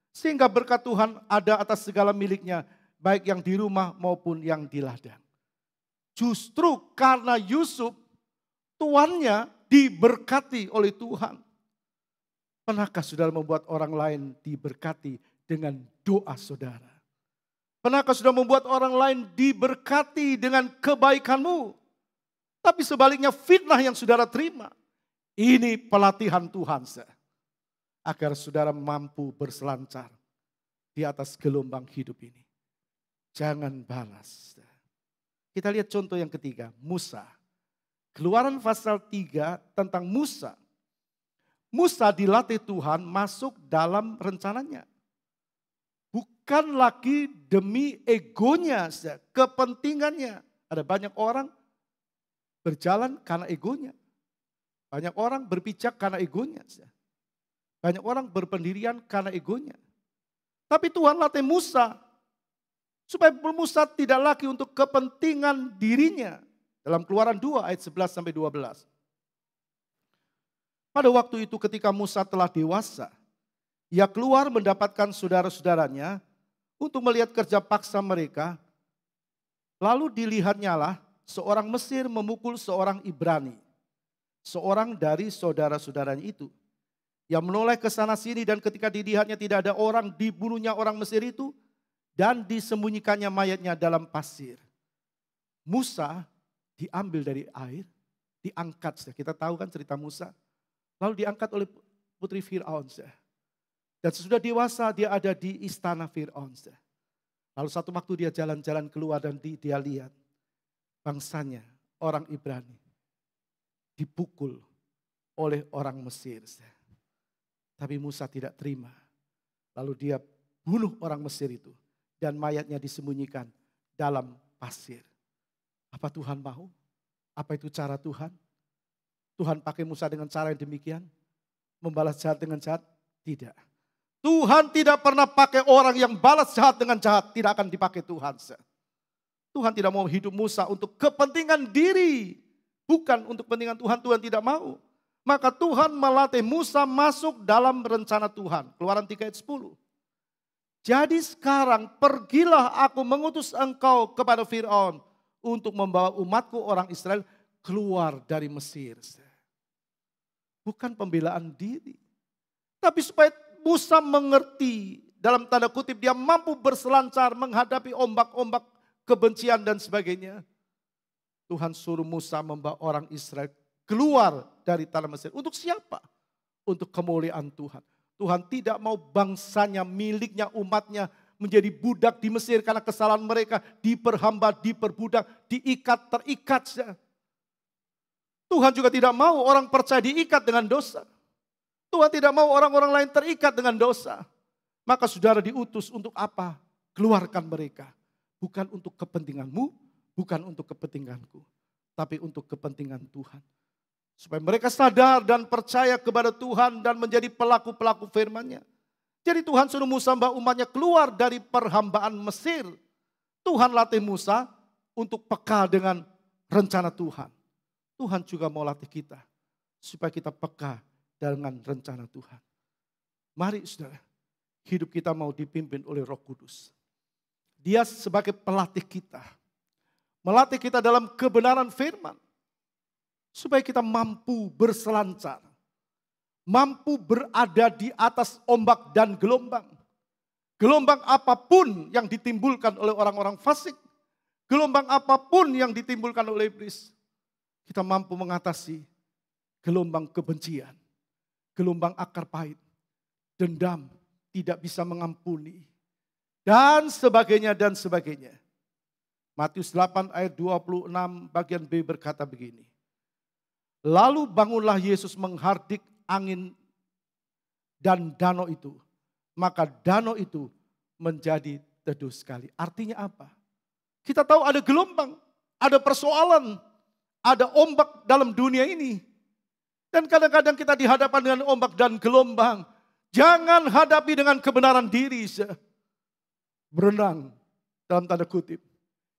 Sehingga berkat Tuhan ada atas segala miliknya, baik yang di rumah maupun yang di ladang. Justru karena Yusuf, tuannya diberkati oleh Tuhan. Pernahkah saudara membuat orang lain diberkati dengan doa saudara? Pernahkah saudara membuat orang lain diberkati dengan kebaikanmu? Tapi sebaliknya fitnah yang saudara terima. Ini pelatihan Tuhan. Agar saudara mampu berselancar di atas gelombang hidup ini. Jangan balas. Kita lihat contoh yang ketiga. Musa. Keluaran pasal 3 tentang Musa. Musa dilatih Tuhan masuk dalam rencananya. Bukan lagi demi egonya, kepentingannya. Ada banyak orang berjalan karena egonya. Banyak orang berpijak karena egonya. Banyak orang berpendirian karena egonya. Tapi Tuhan latih Musa. Supaya Musa tidak lagi untuk kepentingan dirinya. Dalam Keluaran 2 ayat 11 sampai 12. Pada waktu itu ketika Musa telah dewasa. Ia keluar mendapatkan saudara-saudaranya. Untuk melihat kerja paksa mereka. Lalu dilihatnyalah seorang Mesir memukul seorang Ibrani. Seorang dari saudara-saudaranya itu. Yang menoleh ke sana sini dan ketika dilihatnya tidak ada orang, dibunuhnya orang Mesir itu. Dan disembunyikannya mayatnya dalam pasir. Musa diambil dari air, diangkat. Kita tahu kan cerita Musa. Lalu diangkat oleh putri Fir'aun. Dan sesudah dewasa dia ada di istana Fir'aun. Lalu satu waktu dia jalan-jalan keluar dan dia lihat. Bangsanya, orang Ibrani, dipukul oleh orang Mesir. Tapi Musa tidak terima. Lalu dia bunuh orang Mesir itu. Dan mayatnya disembunyikan dalam pasir. Apa Tuhan mau? Apa itu cara Tuhan? Tuhan pakai Musa dengan cara yang demikian? Membalas jahat dengan jahat? Tidak. Tuhan tidak pernah pakai orang yang balas jahat dengan jahat. Tidak akan dipakai Tuhan. Tuhan tidak mau hidup Musa untuk kepentingan diri. Bukan untuk kepentingan Tuhan, Tuhan tidak mau. Maka Tuhan melatih Musa masuk dalam rencana Tuhan. Keluaran 3 ayat 10. Jadi sekarang pergilah aku mengutus engkau kepada Fir'aun untuk membawa umatku orang Israel keluar dari Mesir. Bukan pembelaan diri. Tapi supaya Musa mengerti, dalam tanda kutip dia mampu berselancar menghadapi ombak-ombak kebencian dan sebagainya. Tuhan suruh Musa membawa orang Israel keluar dari tanah Mesir. Untuk siapa? Untuk kemuliaan Tuhan. Tuhan tidak mau bangsanya, miliknya, umatnya menjadi budak di Mesir karena kesalahan mereka. Diperhamba, diperbudak, diikat, terikat. Tuhan juga tidak mau orang percaya diikat dengan dosa. Tuhan tidak mau orang-orang lain terikat dengan dosa. Maka saudara diutus untuk apa? Keluarkan mereka. Bukan untuk kepentinganmu, bukan untuk kepentinganku. Tapi untuk kepentingan Tuhan. Supaya mereka sadar dan percaya kepada Tuhan dan menjadi pelaku-pelaku firman-Nya. Jadi Tuhan suruh Musa membawa umatnya keluar dari perhambaan Mesir. Tuhan latih Musa untuk peka dengan rencana Tuhan. Tuhan juga mau latih kita. Supaya kita peka dengan rencana Tuhan. Mari saudara, hidup kita mau dipimpin oleh Roh Kudus. Dia sebagai pelatih kita. Melatih kita dalam kebenaran firman. Supaya kita mampu berselancar. Mampu berada di atas ombak dan gelombang. Gelombang apapun yang ditimbulkan oleh orang-orang fasik. Gelombang apapun yang ditimbulkan oleh iblis. Kita mampu mengatasi gelombang kebencian. Gelombang akar pahit. Dendam. Tidak bisa mengampuni. Dan sebagainya dan sebagainya. Matius 8 ayat 26 bagian B berkata begini. Lalu bangunlah Yesus menghardik angin dan danau itu. Maka danau itu menjadi teduh sekali. Artinya apa? Kita tahu ada gelombang, ada persoalan, ada ombak dalam dunia ini. Dan kadang-kadang kita dihadapkan dengan ombak dan gelombang. Jangan hadapi dengan kebenaran diri. Berenang dalam tanda kutip.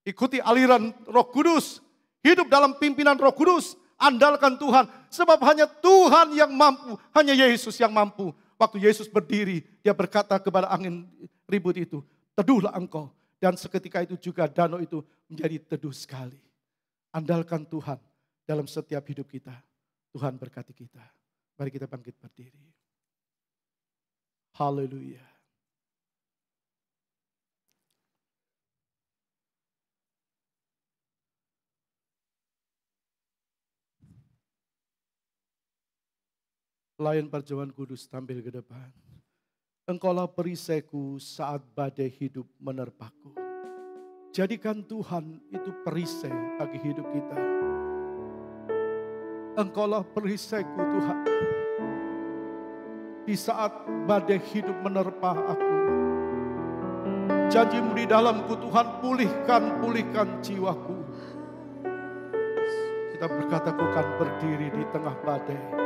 Ikuti aliran Roh Kudus. Hidup dalam pimpinan Roh Kudus. Andalkan Tuhan. Sebab hanya Tuhan yang mampu. Hanya Yesus yang mampu. Waktu Yesus berdiri. Dia berkata kepada angin ribut itu. Teduhlah engkau. Dan seketika itu juga danau itu menjadi teduh sekali. Andalkan Tuhan dalam setiap hidup kita. Tuhan berkati kita. Mari kita bangkit berdiri. Haleluya. Pelayan perjamuan kudus tampil ke depan. Engkaulah perisaiku saat badai hidup menerpaku. Jadikan Tuhan itu perisai bagi hidup kita. Engkaulah perisaiku Tuhan. Di saat badai hidup menerpa aku. Janji-Mu di dalamku Tuhan, pulihkan jiwaku. Kita berkata, aku akan berdiri di tengah badai.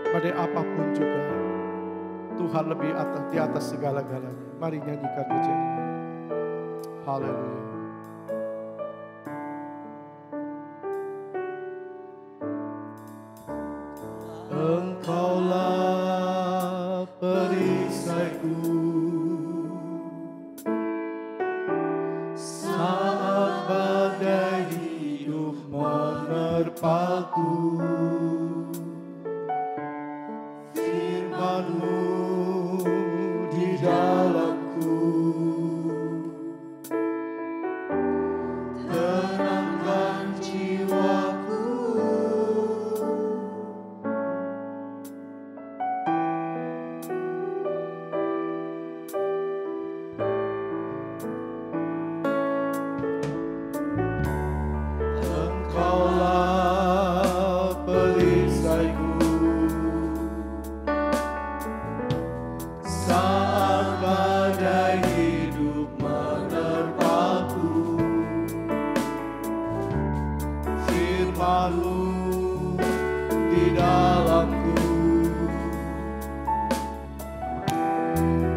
Badai apapun juga. Tuhan lebih di atas segala-galanya. Mari nyanyikan pujian ini. Haleluya. Engkaulah perisaiku saat badai hidup menerpaku. Firman-Mu di dalamku tenangkan jiwaku. Engkaulah perisaiku saat badai hidup menerpaku. Firman-Mu di dalamku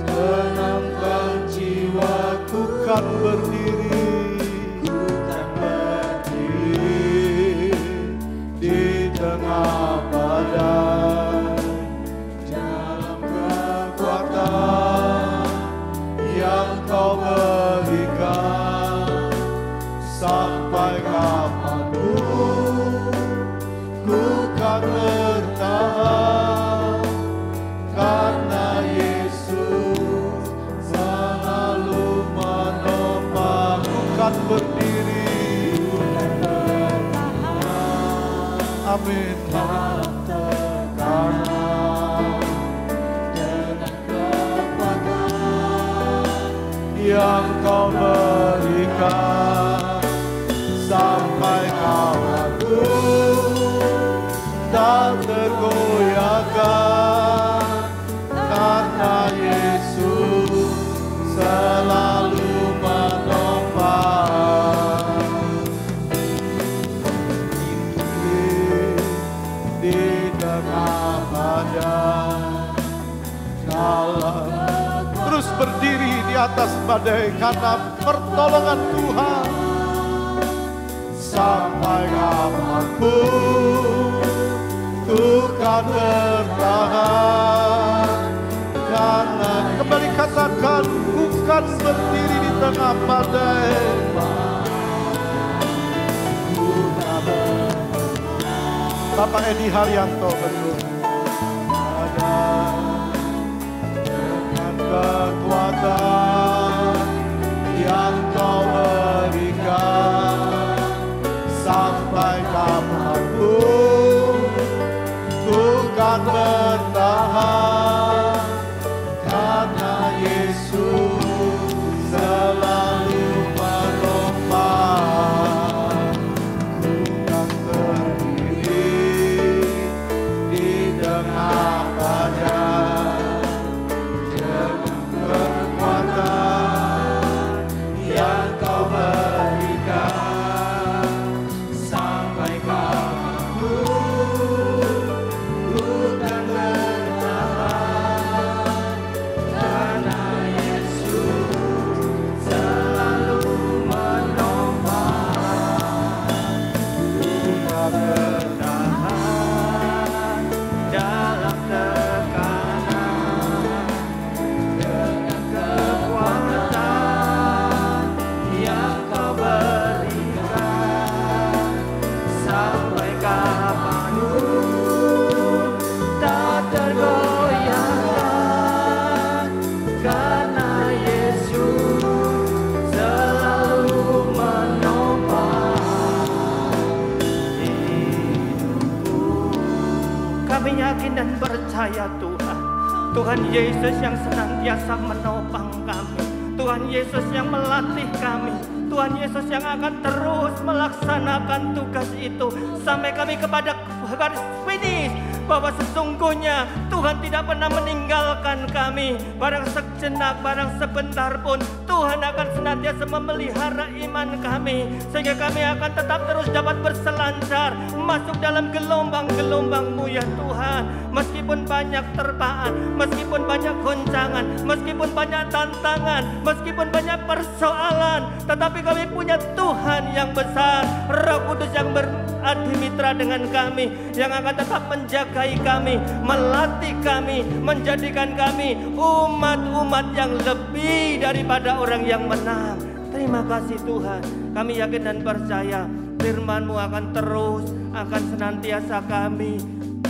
tenangkan jiwaku. Kan berdiri di tengah badai dalam kekuatan yang yang kau berikan, sampai kawanku tak tergoyahkan, karena Yesus selalu menopang. Di tengah badai, terus berdiri di atas badai karena pertolongan Tuhan. Sampai kapanpun ku kan bertahan, karena kembali katakan, bukan berdiri di tengah badai. Bapak Edi Haryanto betul. Dengan kekuatan yang kau berikan, sampai kapanpun ku kan bertahan, karena Yesus selalu menopang. Ku kan berdiri di tengah badai, dengan kekuatan yang kau berikan, sampai kapanpun ku kan bertahan, karena Yesus selalu menopang. Ku tak bertahan dalam tekanan, dengan kekuatan yang kau berikan, sampai kapanpun tak tergoyahkan, karena Yesus selalu menopang hidupku. Kami yakin dan percaya Tuhan, Tuhan Yesus yang senantiasa menopang kami, Tuhan Yesus yang melatih kami, Tuhan Yesus yang akan terus melaksanakan tugas itu sampai kami kepada garis finish, bahwa sesungguhnya Tuhan tidak pernah meninggalkan kami. Barang sejenak, barang sebentar pun Tuhan akan senantiasa memelihara iman kami, sehingga kami akan tetap terus dapat berselancar masuk dalam gelombang-gelombang-Mu ya Tuhan. Meskipun banyak terpaan, meskipun banyak goncangan, meskipun banyak tantangan, meskipun banyak persoalan, tetapi kami punya Tuhan yang besar, Roh Kudus yang beradimitra dengan kami, yang akan tetap menjagai kami, melatih kami, menjadikan kami umat-umat yang lebih daripada orang yang menang. Terima kasih Tuhan. Kami yakin dan percaya firman-Mu akan terus, akan senantiasa kami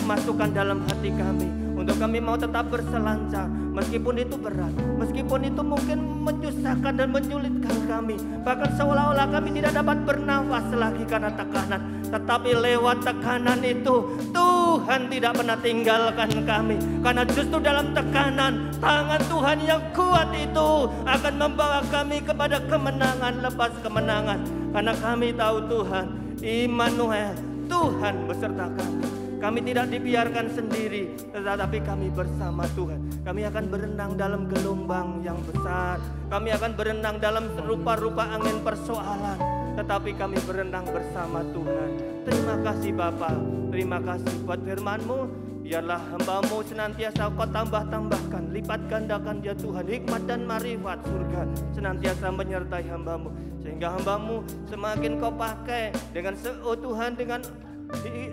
masukkan dalam hati kami, untuk kami mau tetap berselancar, meskipun itu berat, meskipun itu mungkin menyusahkan dan menyulitkan kami, bahkan seolah-olah kami tidak dapat bernafas lagi karena tekanan. Tetapi lewat tekanan itu Tuhan tidak pernah tinggalkan kami, karena justru dalam tekanan tangan Tuhan yang kuat itu akan membawa kami kepada kemenangan lepas kemenangan. Karena kami tahu Tuhan Immanuel, Tuhan beserta kami. Kami tidak dibiarkan sendiri, tetapi kami bersama Tuhan. Kami akan berenang dalam gelombang yang besar. Kami akan berenang dalam rupa-rupa angin persoalan, tetapi kami berenang bersama Tuhan. Terima kasih Bapa, terima kasih buat firman-Mu. Biarlah hamba-Mu senantiasa Kau tambah-tambahkan, lipat gandakan ya Tuhan, hikmat dan marifat surga senantiasa menyertai hamba-Mu, sehingga hamba-Mu semakin Kau pakai dengan Tuhan, dengan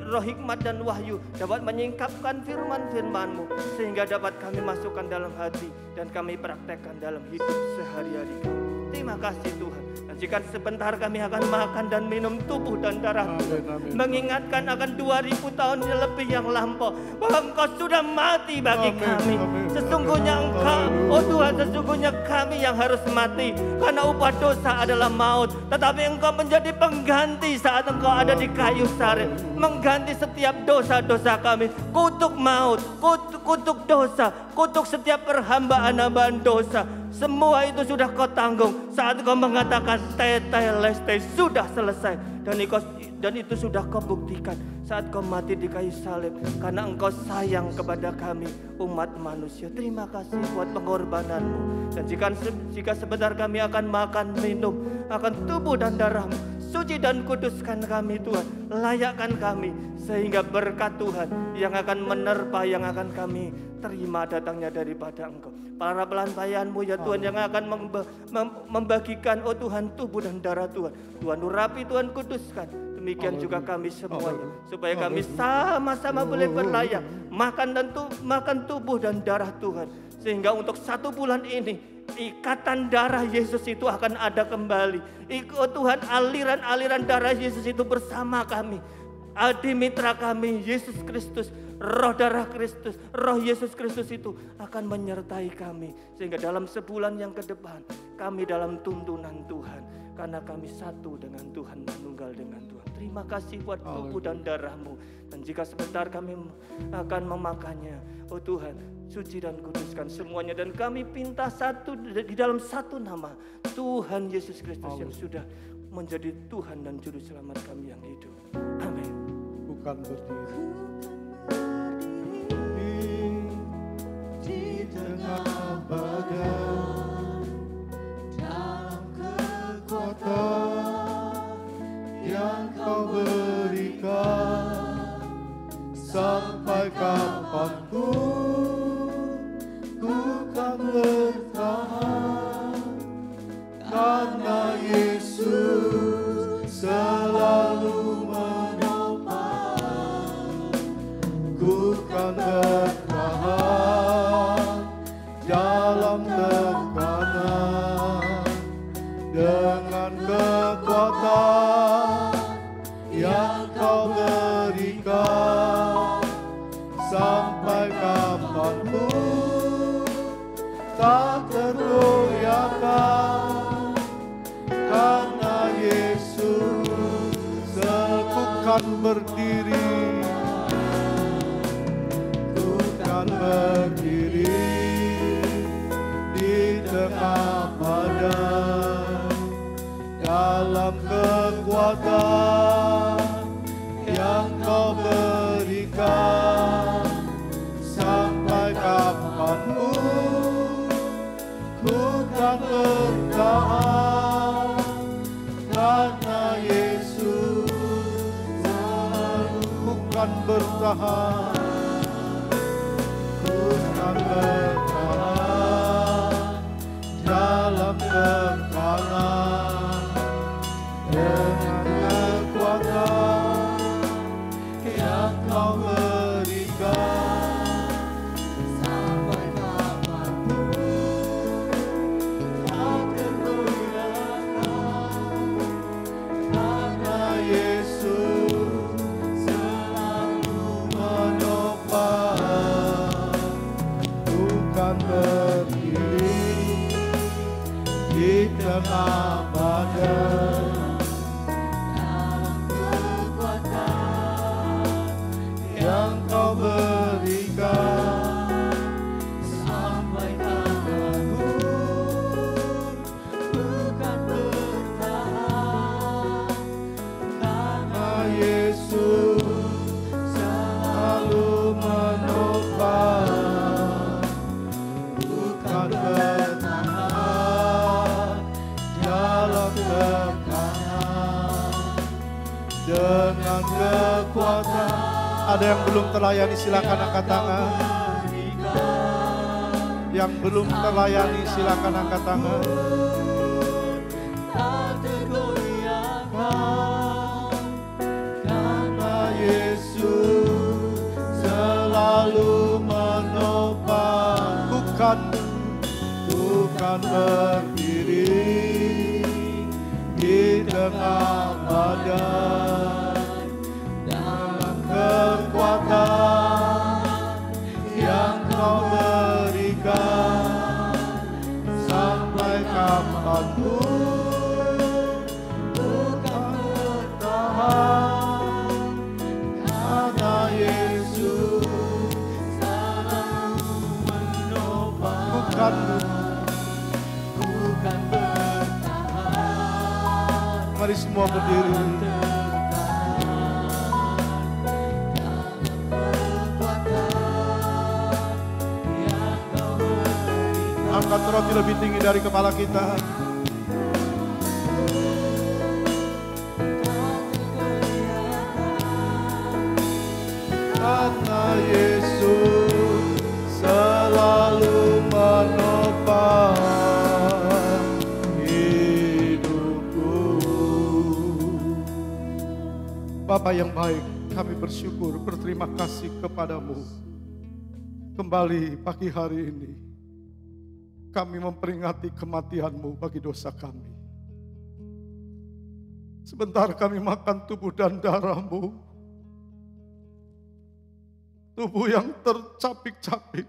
roh hikmat dan wahyu, dapat menyingkapkan firman-firman-Mu, sehingga dapat kami masukkan dalam hati dan kami praktekkan dalam hidup sehari-hari kami. Terima kasih Tuhan. Dan jika sebentar kami akan makan dan minum tubuh dan darah Tuhan, mengingatkan akan 2000 tahun lebih yang lampau, bahwa Engkau sudah mati bagi kami. Sesungguhnya Engkau, oh Tuhan, sesungguhnya kami yang harus mati, karena upah dosa adalah maut. Tetapi Engkau menjadi pengganti saat Engkau ada di kayu salib, mengganti setiap dosa-dosa kami. Kutuk maut, kutuk dosa, kutuk setiap perhambaan-hambaan dosa. Semua itu sudah kau tanggung saat kau mengatakan tetelestai, sudah selesai. Dan itu sudah kau buktikan saat kau mati di kayu salib. Karena engkau sayang kepada kami umat manusia. Terima kasih buat pengorbananmu. Dan jika sebentar kami akan makan minum akan tubuh dan darahmu, suci dan kuduskan kami Tuhan, layakkan kami, sehingga berkat Tuhan yang akan menerpa, yang akan kami terima datangnya daripada Engkau. Para pelayan-pelayan-Mu ya Tuhan, yang akan membagikan oh Tuhan tubuh dan darah Tuhan. Tuhan urapi, Tuhan kuduskan. Demikian juga kami semuanya, supaya kami sama-sama boleh berlayak makan tubuh dan darah Tuhan. Sehingga untuk 1 bulan ini ikatan darah Yesus itu akan ada kembali. Oh Tuhan, aliran-aliran darah Yesus itu bersama kami. Adi mitra kami, Yesus Kristus, roh darah Kristus, roh Yesus Kristus itu akan menyertai kami. Sehingga dalam sebulan yang ke depan, kami dalam tuntunan Tuhan. Karena kami satu dengan Tuhan, menunggal dengan Tuhan. Terima kasih buat tubuh dan darah-Mu. Dan jika sebentar kami akan memakannya, oh Tuhan, suci dan kuduskan semuanya. Dan kami pinta di dalam satu nama, Tuhan Yesus Kristus yang sudah menjadi Tuhan dan Juru Selamat kami yang hidup. Amin. Bukan berdiri di tengah badai, dalam kekuatan yang Kau berikan, sampai kapanpun ku kan bertahan, karena Yesus selalu menopang. Ku kan bertahan dalam tekanan, dengan kekuatan yang Kau berikan, sampai kapanpun tak tergoyahkan, karena Yesus sekukan berdiri, ku kan berdiri di tengah badai, dalam kekuatan yang Kau berikan, sampai kapanpun ku kan bertahan, karena Yesus selalu. Ku kan bertahan, ku kan bertahan dalam tekanan, dengan kekuatan yang Kau berikan, sampai kapanpun tak tergoyahkan, karena Yesus selalu menopang. Bukan berdiri di tengah badai, yang Kau berikan, sampai kapanpun bukan bertahan, karena Yesus selalu menopang. Bukan bertahan dalam tekanan, dengan kekuatan. Ada yang belum terlayani, silakan angkat tangan. Yang belum terlayani, silakan angkat tangan. Karena Yesus selalu menopang. Bukan berdiri di tengah badai, kekuatan yang Kau berikan, sampai kapanpun bukan bertahan, karena Yesus selalu menopang. Mari semua berdiri. Angkat roti lebih tinggi dari kepala kita. Karena Yesus selalu menopang hidupku. Bapa yang baik, kami bersyukur, berterima kasih kepadamu. Kembali pagi hari ini, kami memperingati kematian-Mu bagi dosa kami. Sebentar kami makan tubuh dan darah-Mu. Tubuh yang tercapik-capik.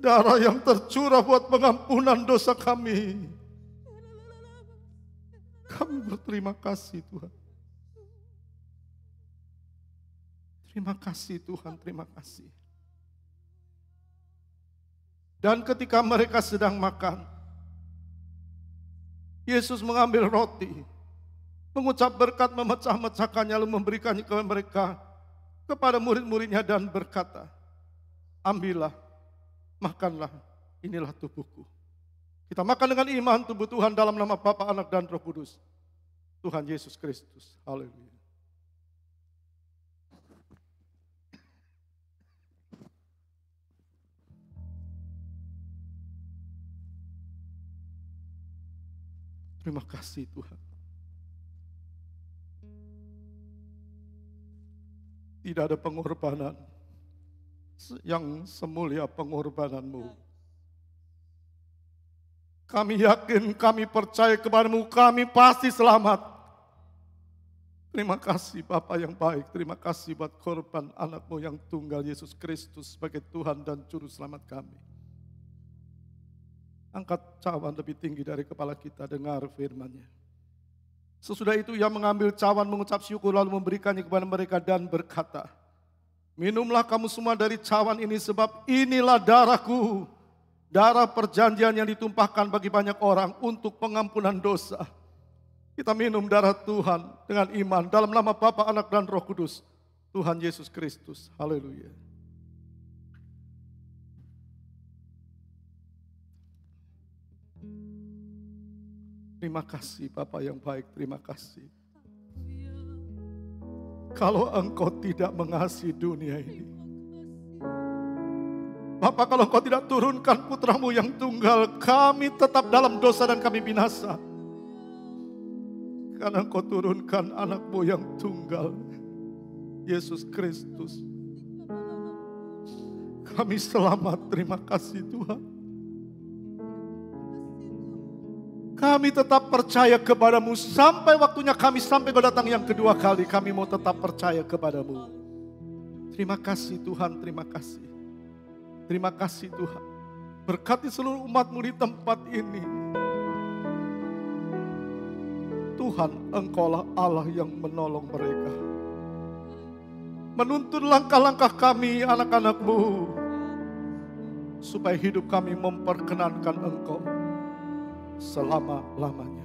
Darah yang tercurah buat pengampunan dosa kami. Kami berterima kasih Tuhan. Terima kasih Tuhan, terima kasih. Dan ketika mereka sedang makan, Yesus mengambil roti, mengucap berkat, memecah-mecahkannya, lalu memberikannya kepada mereka, kepada murid-muridnya dan berkata, ambillah, makanlah, inilah tubuhku. Kita makan dengan iman tubuh Tuhan dalam nama Bapa, Anak, dan Roh Kudus. Tuhan Yesus Kristus. Haleluya. Terima kasih Tuhan. Tidak ada pengorbanan yang semulia pengorbanan-Mu. Kami yakin, kami percaya kepada-Mu, kami pasti selamat. Terima kasih Bapa yang baik, terima kasih buat korban anak-Mu yang tunggal Yesus Kristus sebagai Tuhan dan Juru Selamat kami. Angkat cawan lebih tinggi dari kepala kita, dengar firman-Nya. Sesudah itu ia mengambil cawan, mengucap syukur, lalu memberikannya kepada mereka dan berkata, minumlah kamu semua dari cawan ini, sebab inilah darahku, darah perjanjian yang ditumpahkan bagi banyak orang untuk pengampunan dosa. Kita minum darah Tuhan dengan iman dalam nama Bapa, Anak, dan Roh Kudus, Tuhan Yesus Kristus. Haleluya. Terima kasih Bapa yang baik, terima kasih. Kalau Engkau tidak mengasihi dunia ini, Bapa, kalau Engkau tidak turunkan putra-Mu yang tunggal, kami tetap dalam dosa dan kami binasa. Karena Engkau turunkan anak-Mu yang tunggal, Yesus Kristus. Kami selamat, terima kasih Tuhan. Kami tetap percaya kepadamu sampai waktunya kami sampai Kau datang yang kedua kali. Kami mau tetap percaya kepadamu. Terima kasih Tuhan, terima kasih. Terima kasih Tuhan. Berkati seluruh umat-Mu di tempat ini. Tuhan, Engkaulah Allah yang menolong mereka. Menuntun langkah-langkah kami, anak-anak-Mu, supaya hidup kami memperkenankan Engkau selama-lamanya.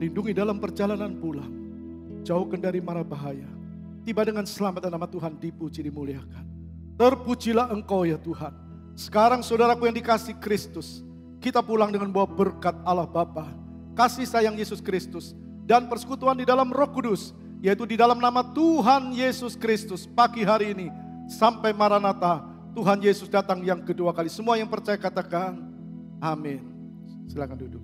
Lindungi dalam perjalanan pulang, jauhkan dari mara bahaya. Tiba dengan selamat dan nama Tuhan dipuji, dimuliakan. Terpujilah Engkau ya Tuhan. Sekarang saudaraku yang dikasih Kristus, kita pulang dengan bawa berkat Allah Bapa, kasih sayang Yesus Kristus, dan persekutuan di dalam Roh Kudus, yaitu di dalam nama Tuhan Yesus Kristus. Pagi hari ini sampai Maranatha, Tuhan Yesus datang yang kedua kali. Semua yang percaya katakan amin. Silakan duduk.